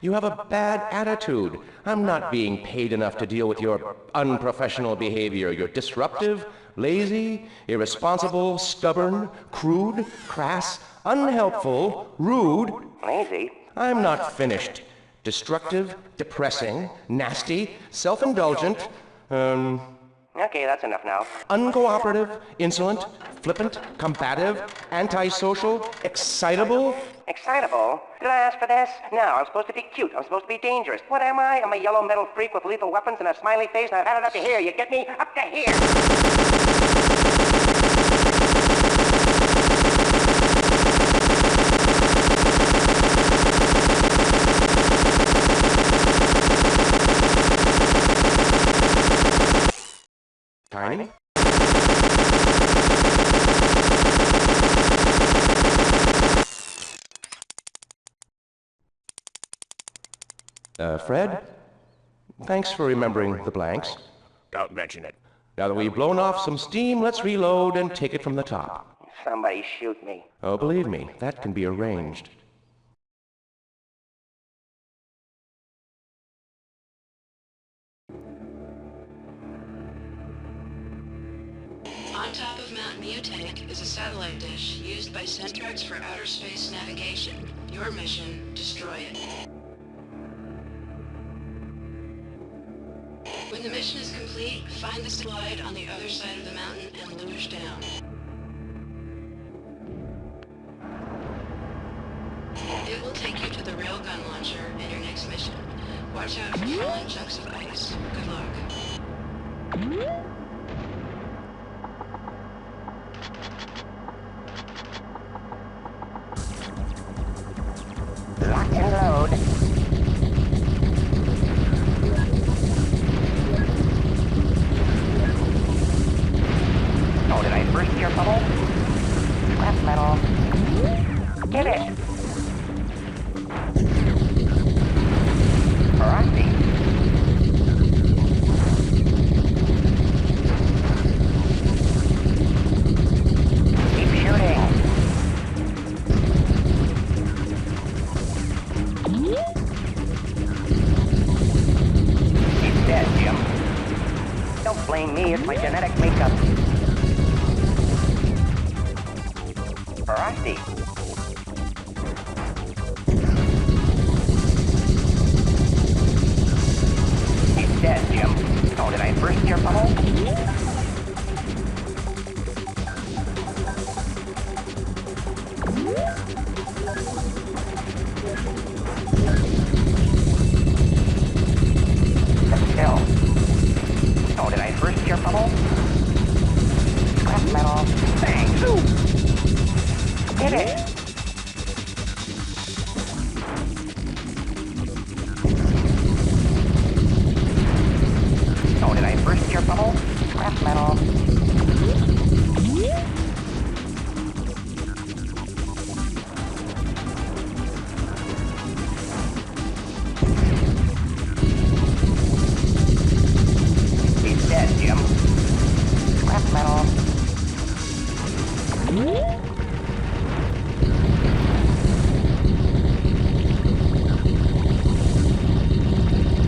You have a bad attitude. I'm not being paid enough to deal with your unprofessional behavior. You're disruptive, lazy, irresponsible, stubborn, crude, crass, unhelpful, rude. Lazy? I'm not finished. Destructive, depressing, nasty, self-indulgent, Okay, that's enough now. Uncooperative, insolent, flippant, combative, antisocial, excitable. Excitable? Did I ask for this? No, I'm supposed to be cute. I'm supposed to be dangerous. What am I? I'm a yellow metal freak with lethal weapons and a smiley face, and I've had it up to here. You get me? Up to here! Tiny? Fred? Thanks for remembering the blanks. Don't mention it. Now that we've blown off some steam, let's reload and take it from the top. Somebody shoot me. Oh, believe me, that can be arranged. On top of Mount Mutank is a satellite dish used by Centrax for outer space navigation. Your mission, destroy it. When the mission is complete, find the slide on the other side of the mountain and luge down. It will take you to the railgun launcher and your next mission. Watch out for falling chunks of ice. Good luck. Lock and load. Oh, did I burst your bubble? Scrap metal. Get it! Rusty. Keep shooting. He's dead, Jim. Don't blame me, it's my genetic makeup. Rusty. He's dead, Jim. Oh, did I burst your bubble? Still. Oh, did I burst your bubble? Scrap metal. Thanks. Get it. Oh, did I burst your bubble? Scrap metal. He's dead, Jim. Scrap metal.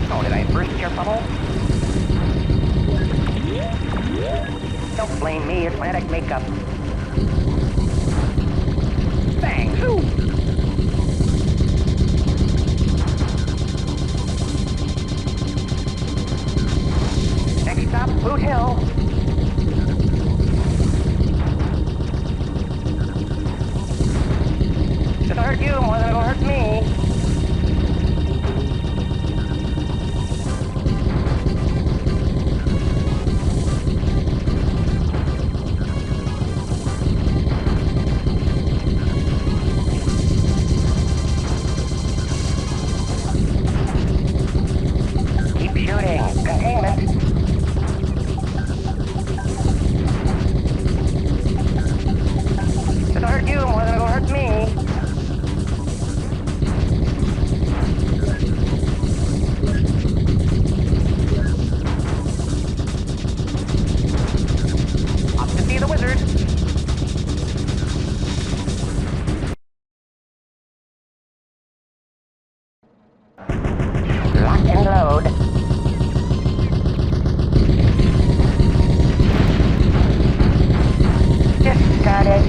Oh, did I burst your bubble? Don't blame me, it's genetic makeup. Thanks. Next stop, Boot Hill. It'll hurt you more than it'll hurt me. Keep shooting. Containment. It'll hurt you more than it'll hurt me. Off to see the wizard. Lock and load. Discarded.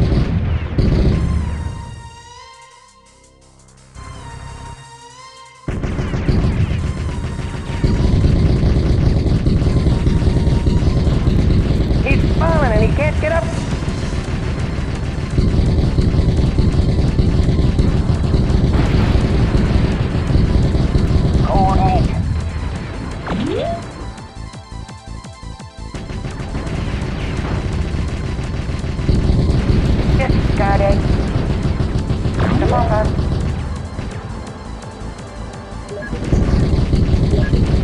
Papa.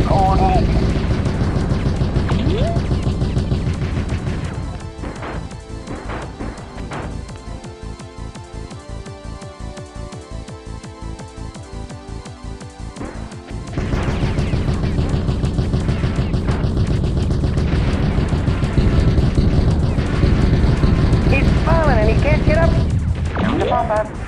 Cold meat. He's falling and he can't get up. Come to Papa.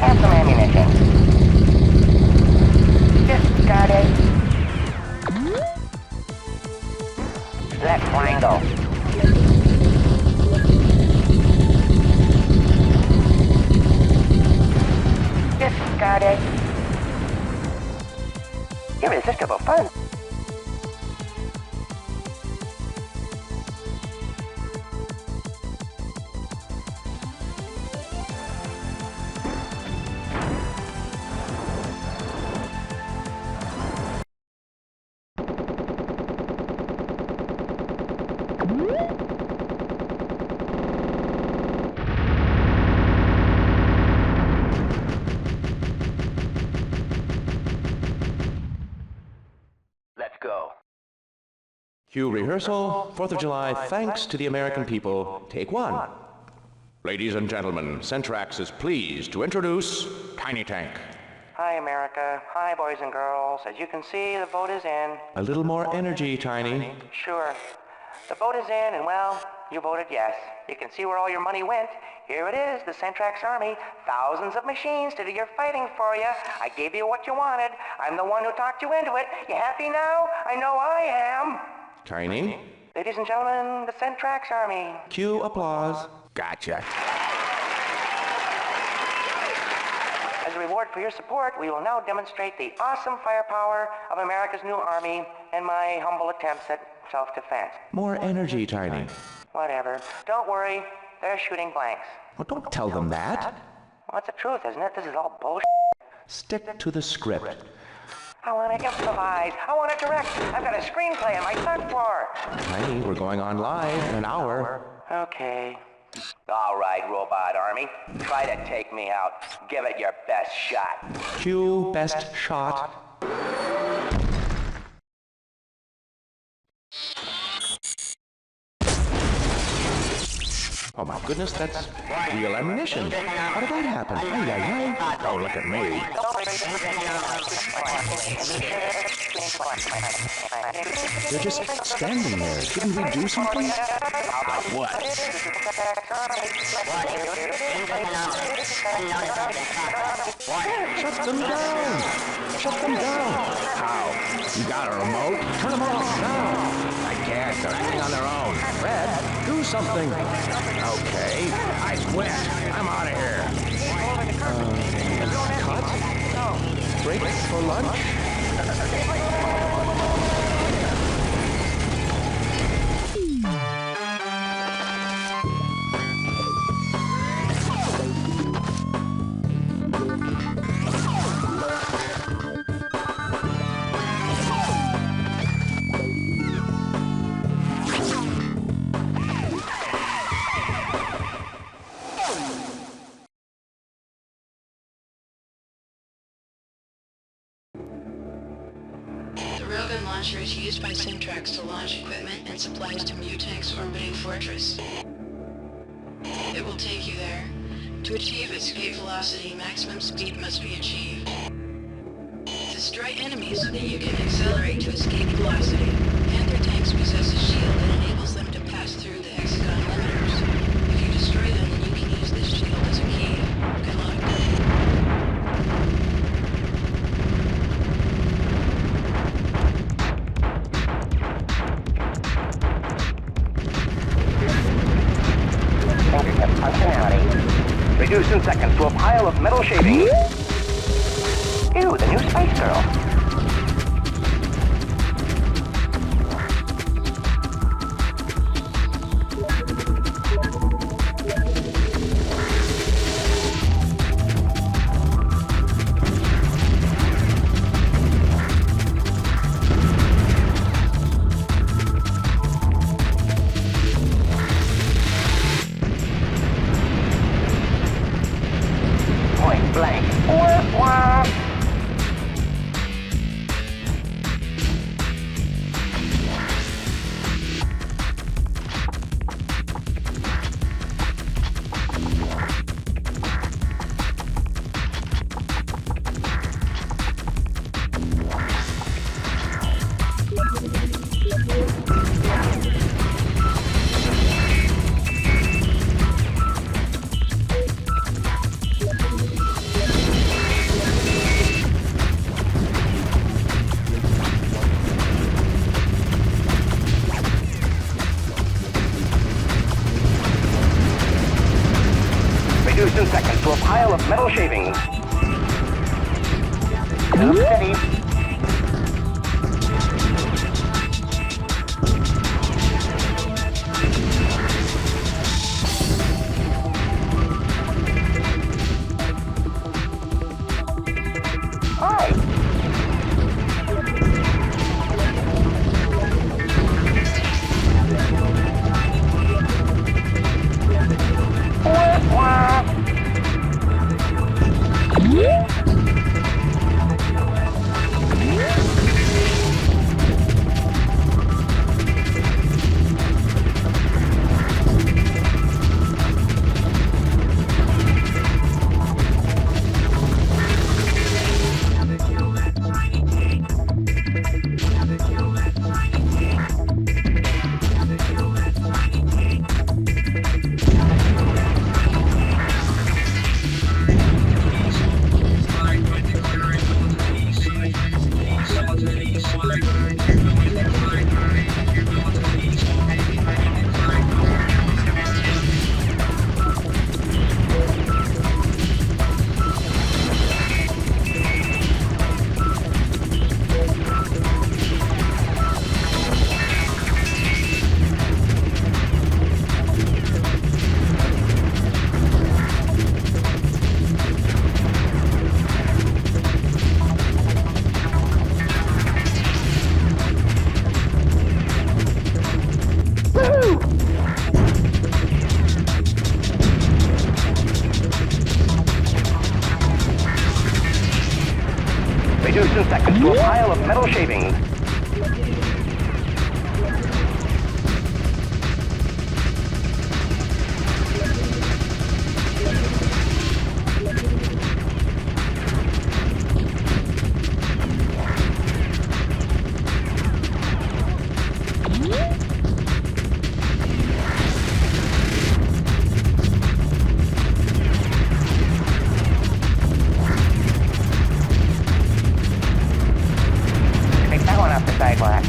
Have some ammunition. Discard it. Let's wangle. Discard it. Irresistible fun. Let's go. Cue rehearsal, 4th of July, thanks to the American people. Take one. Ladies and gentlemen, Centrax is pleased to introduce Tiny Tank. Hi, America. Hi, boys and girls. As you can see, the vote is in. A little more energy, Tiny. Sure. The vote is in, and well, you voted yes. You can see where all your money went. Here it is, the Centrax Army. Thousands of machines to do your fighting for you. I gave you what you wanted. I'm the one who talked you into it. You happy now? I know I am. Tiny. Ladies and gentlemen, the Centrax Army. Cue applause. Gotcha. As a reward for your support, we will now demonstrate the awesome firepower of America's new army and my humble attempts at self-defense. More energy, Tiny. Whatever. Don't worry. They're shooting blanks. Well, don't tell them that. Well, that's the truth, isn't it? This is all bullshit. Stick to the script. I want to improvise. I want to direct. I've got a screenplay on my third floor. Tiny, we're going on live in an hour. Okay. All right, Robot Army. Try to take me out. Give it your best shot. Cue best shot. Oh my goodness, that's real ammunition. How did that happen? Ay, ay, ay. Don't look at me. They're just standing there. Shouldn't we do something? Like what? Shut them down! Shut them down! How? You got a remote? Turn them off now! I can't. They're acting on their own. Red, do something. Okay, I quit. I'm out of here. Cut? Break for lunch? Railgun launcher is used by Centrax to launch equipment and supplies to Mutank's orbiting fortress. It will take you there. To achieve escape velocity, maximum speed must be achieved. Destroy enemies so that you can accelerate to escape velocity. Panther tanks possess a shield that enables them to pass through the hexagon limiters. If you destroy them, then you can use this shield as a key. Good luck. Fingertip functionality. Reduced in seconds to a pile of metal shavings. Ew, the new Spice Girl. in seconds to a pile of metal shavings. Up steady. Hi. Reduced in seconds to a pile of metal shavings. Pick that one off the sidewalk.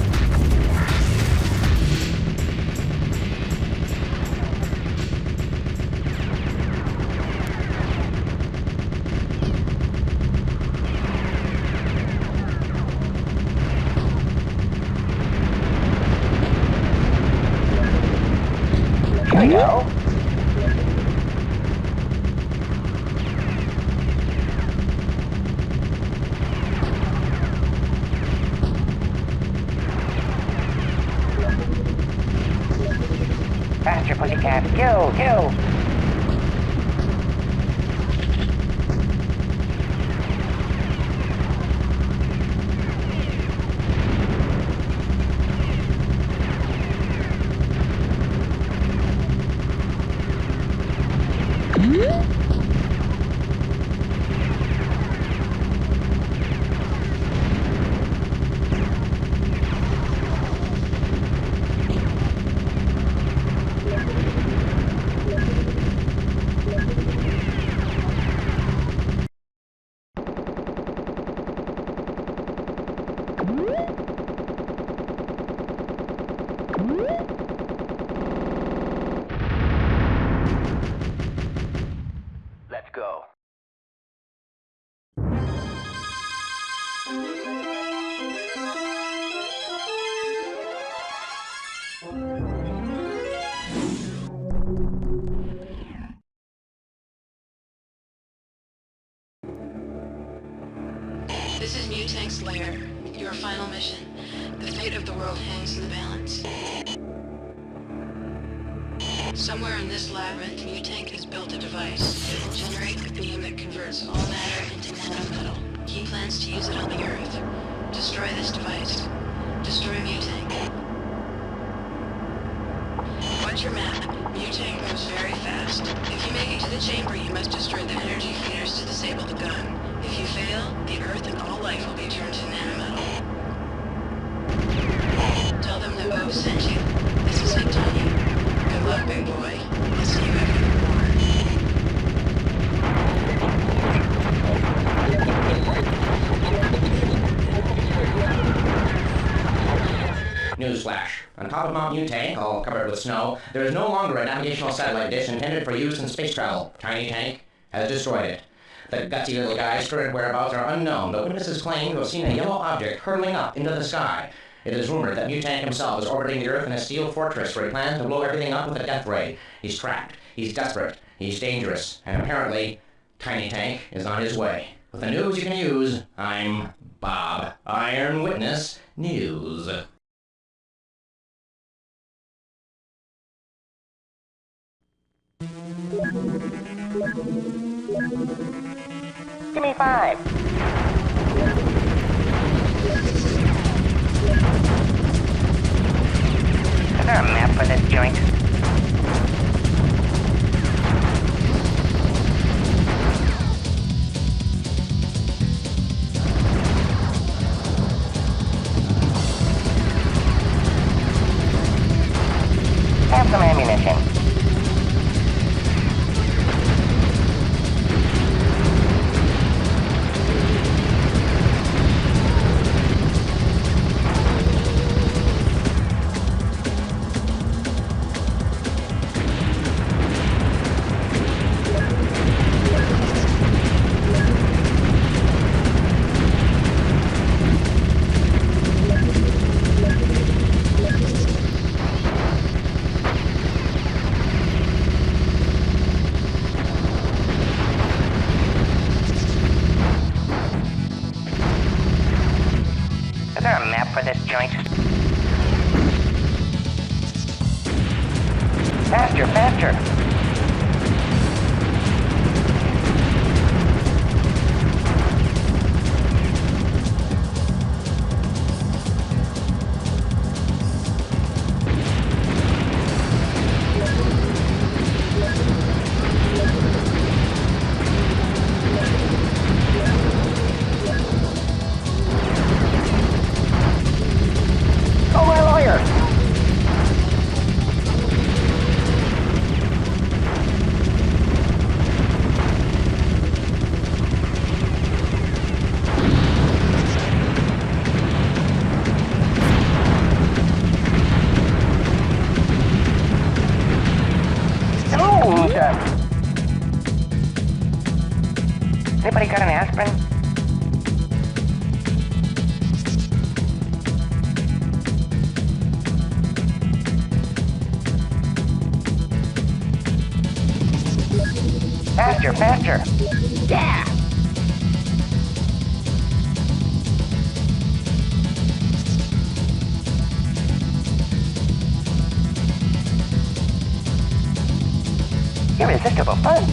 Here we go. Faster, pussycat. Kill, kill. Let's go. This is Mutank's lair. Your final mission. The fate of the world hangs in the balance. Somewhere in this labyrinth, Mutank has built a device that will generate a beam that converts all matter into nanometal. He plans to use it on the Earth. Destroy this device. Destroy Mutank. Watch your map. Mutank moves very fast. If you make it to the chamber, you must destroy the energy feeders to disable the gun. If you fail, the Earth and all life will be turned to nanometal. Tell them that Bo sent you. This is Antonio. Good luck, big boy. I'll see you after the Newsflash. On top of Mount Mutank, all covered with snow, there is no longer a navigational satellite dish intended for use in space travel. Tiny Tank, has destroyed it. The gutsy little guy's current whereabouts are unknown, but witnesses claim to have seen a yellow object hurtling up into the sky. It is rumored that Mutank himself is orbiting the Earth in a steel fortress where he plans to blow everything up with a death ray. He's trapped, he's desperate, he's dangerous, and apparently, Tiny Tank is on his way. With the news you can use, I'm Bob, Iron Witness News. Give me 5. Is there a map for this joint? Have some ammunition. Is there a map for this joint? Faster, faster! Oh, my lawyer! Anybody got an aspirin? Faster, faster! Yeah! Irresistible fun!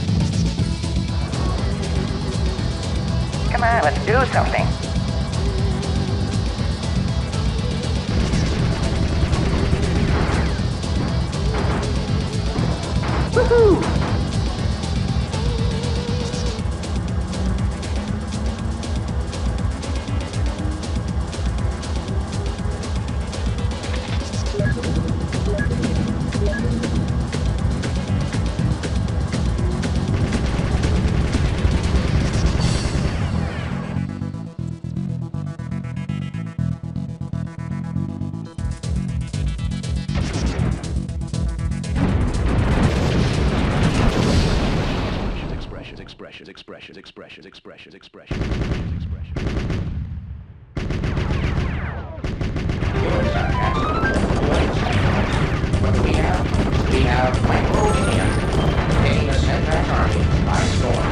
Come on, let's do something! Woohoo! What do we have? We have Micro-Man, taking the Centrax Army by storm.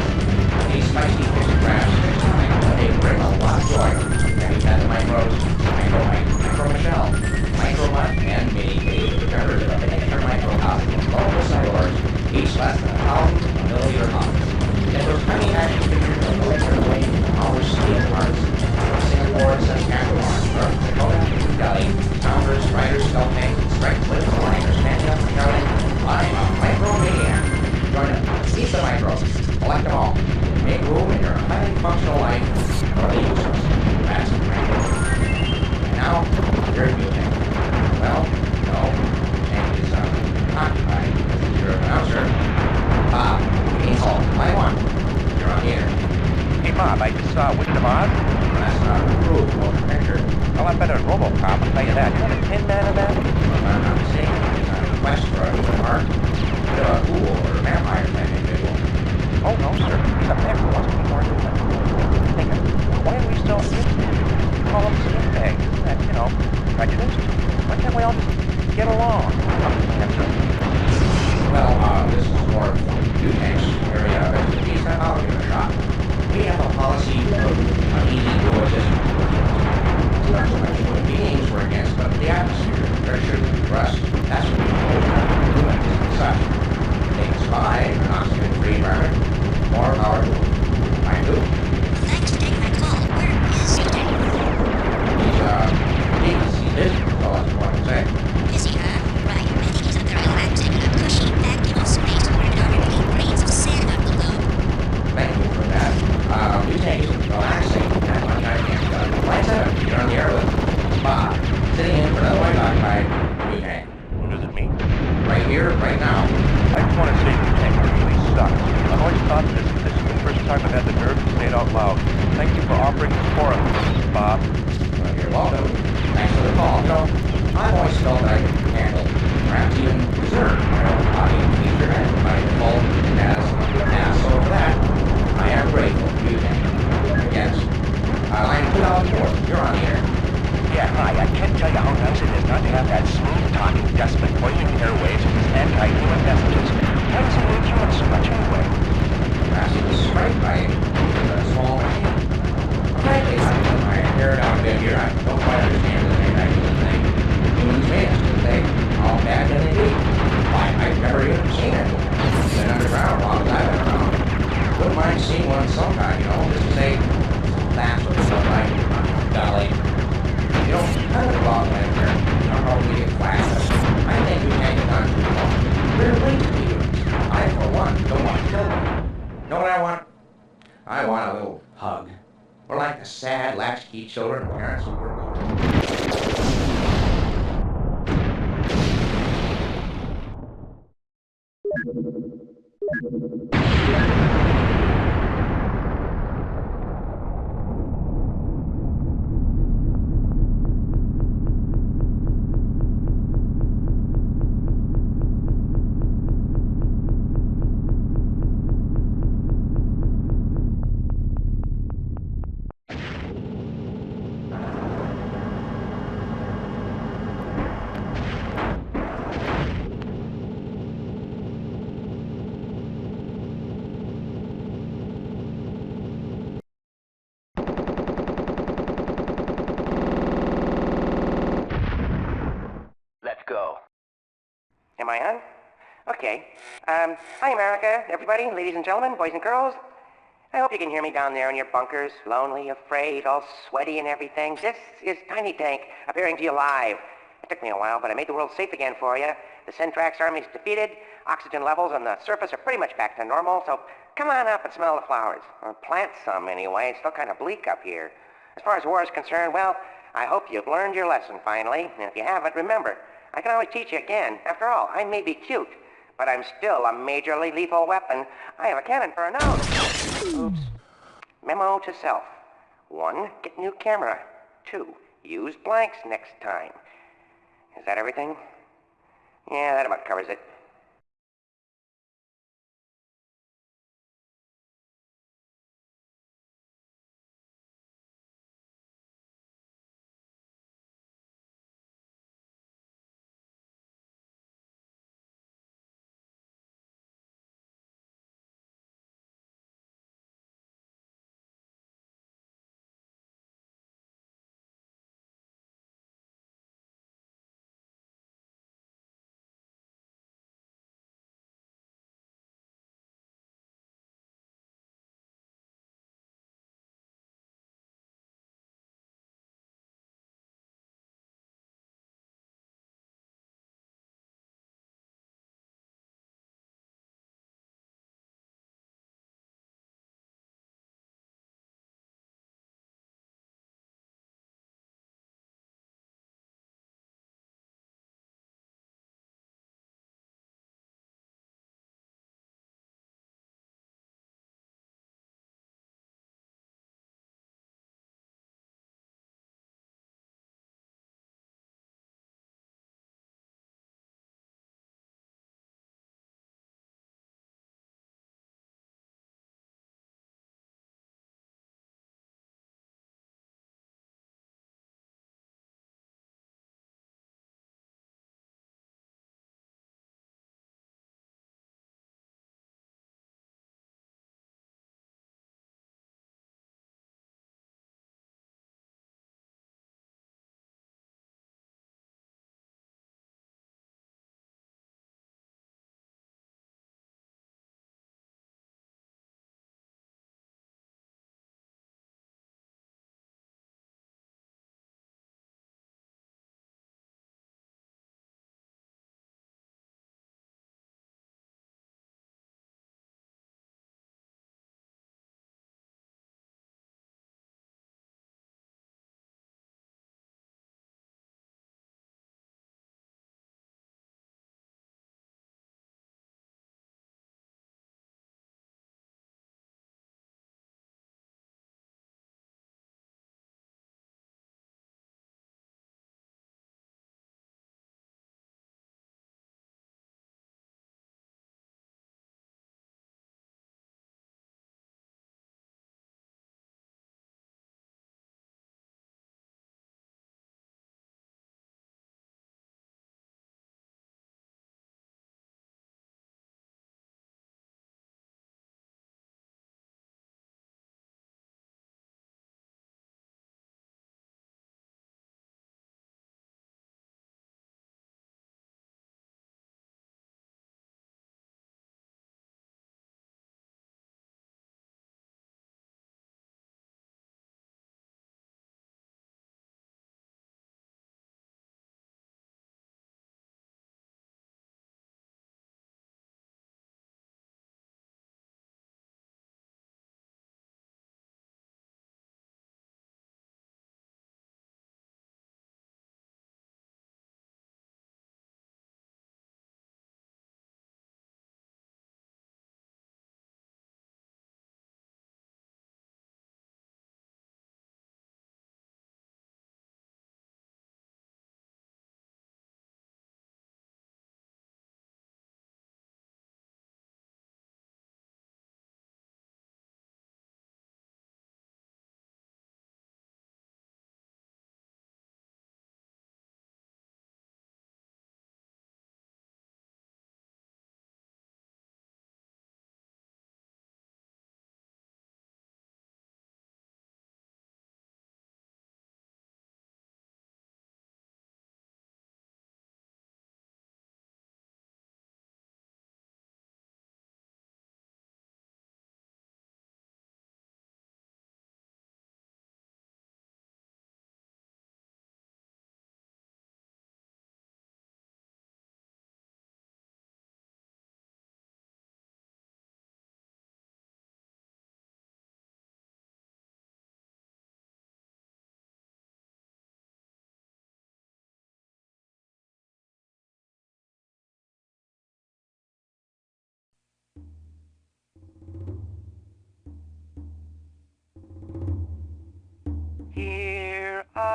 These spicy pictographs fix time, but they bring a lot of joy. Then we've had the Micros, Micro Michelle, Micro Mutt, and Mini Cave, members of the extra Micro House, local cyborgs, each less than 1,000 milliliter hot. Yet those tiny action figures are no extra weight, our steel parts. get along. Well, this is more Utank's area of expertise. I'll give it a shot. We have a policy of easy coexistence. It's not so much human beings we're against, but the atmosphere, pressure, thrust. That's what we hold down humans and such. They can spy in an oxygen-free environment. More power to them. I do. Thanks for taking my call. Where is Utank? He's busy. That's all I want to say. Is he, huh? Right. I think he's up there relaxing in a cushy vacuum of space orbit over making grains of sand out of the globe. Thank you for that. Utank isn't relaxing that much. I can't Line 7, you're on the air with Bob. Sitting in for another white occupied Utank. What does it mean? Right here, right now. I just want to say Utank really sucks. I've always thought this is the first time I've had the nerve to say it out loud. Thank you for offering this forum, Bob. Well, you're welcome. Thanks for the call. You know, I've always felt that I could handle, perhaps even deserve my own body and feature and my default as an ass. So for that, I am grateful to you, Utank. Yes. Line 2004, you're on the air. Yeah, hi. I can't tell you how nice it is not to have that smooth-talking despot poisoning the airwaves with his anti-human messages. Why does he make humans so much anyway? Perhaps he was struck by a small machine. Frankly, I hear it out a bit here. I don't quite understand the anti-human thing. Humans made us, didn't they? How bad can they be? Why, I've never even seen any. Been underground long as I've been around. Wouldn't mind seeing one sometime, you know, just to say, that's what it's like. Golly. You know, kind of a long way here. I'll probably get flashed. I think we can't get done too long. They're way too humans. I, for one, don't want to kill them. You know what I want? I want a little hug. Or like the sad, latchkey children of parents who were Am I on? Okay. Hi, America, everybody, ladies and gentlemen, boys and girls. I hope you can hear me down there in your bunkers, lonely, afraid, all sweaty and everything. This is Tiny Tank, appearing to you live. It took me a while, but I made the world safe again for you. The Centrax army's defeated. Oxygen levels on the surface are pretty much back to normal, so come on up and smell the flowers. Or plant some, anyway. It's still kind of bleak up here. As far as war is concerned, well, I hope you've learned your lesson finally. And if you haven't, remember, I can always teach you again. After all, I may be cute, but I'm still a majorly lethal weapon. I have a cannon for a nose. Oops. Memo to self. 1, get new camera. 2, use blanks next time. Is that everything? Yeah, that about covers it.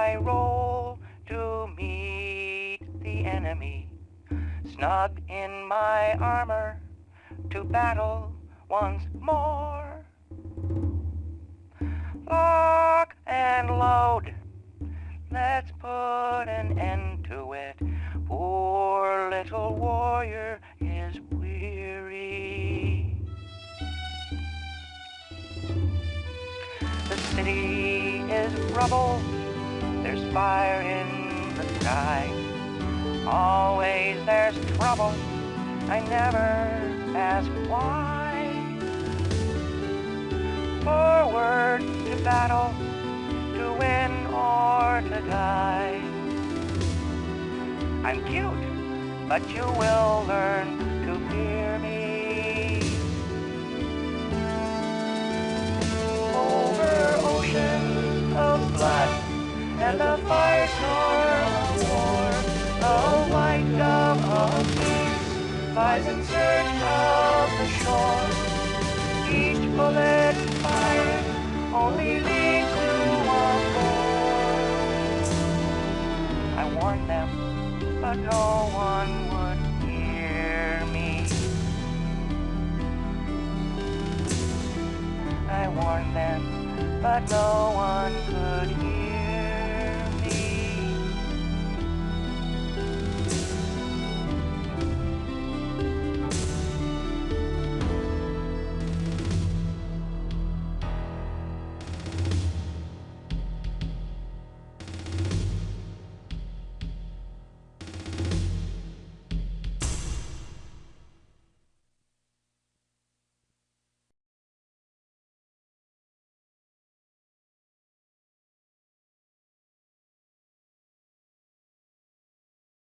I roll to meet the enemy, snug in my armor to battle once more. Lock and load, let's put an end to it. Poor little warrior is weary. The city is rubble, there's fire in the sky. Always there's trouble, I never ask why. Forward to battle, to win or to die. I'm cute, but you will learn to fear me. Over oceans of blood and the fire storm of war, a white dove of peace flies in search of the shore. Each bullet fired only leads to one more. I warned them, but no one would hear me. I warned them, but no one could hear me.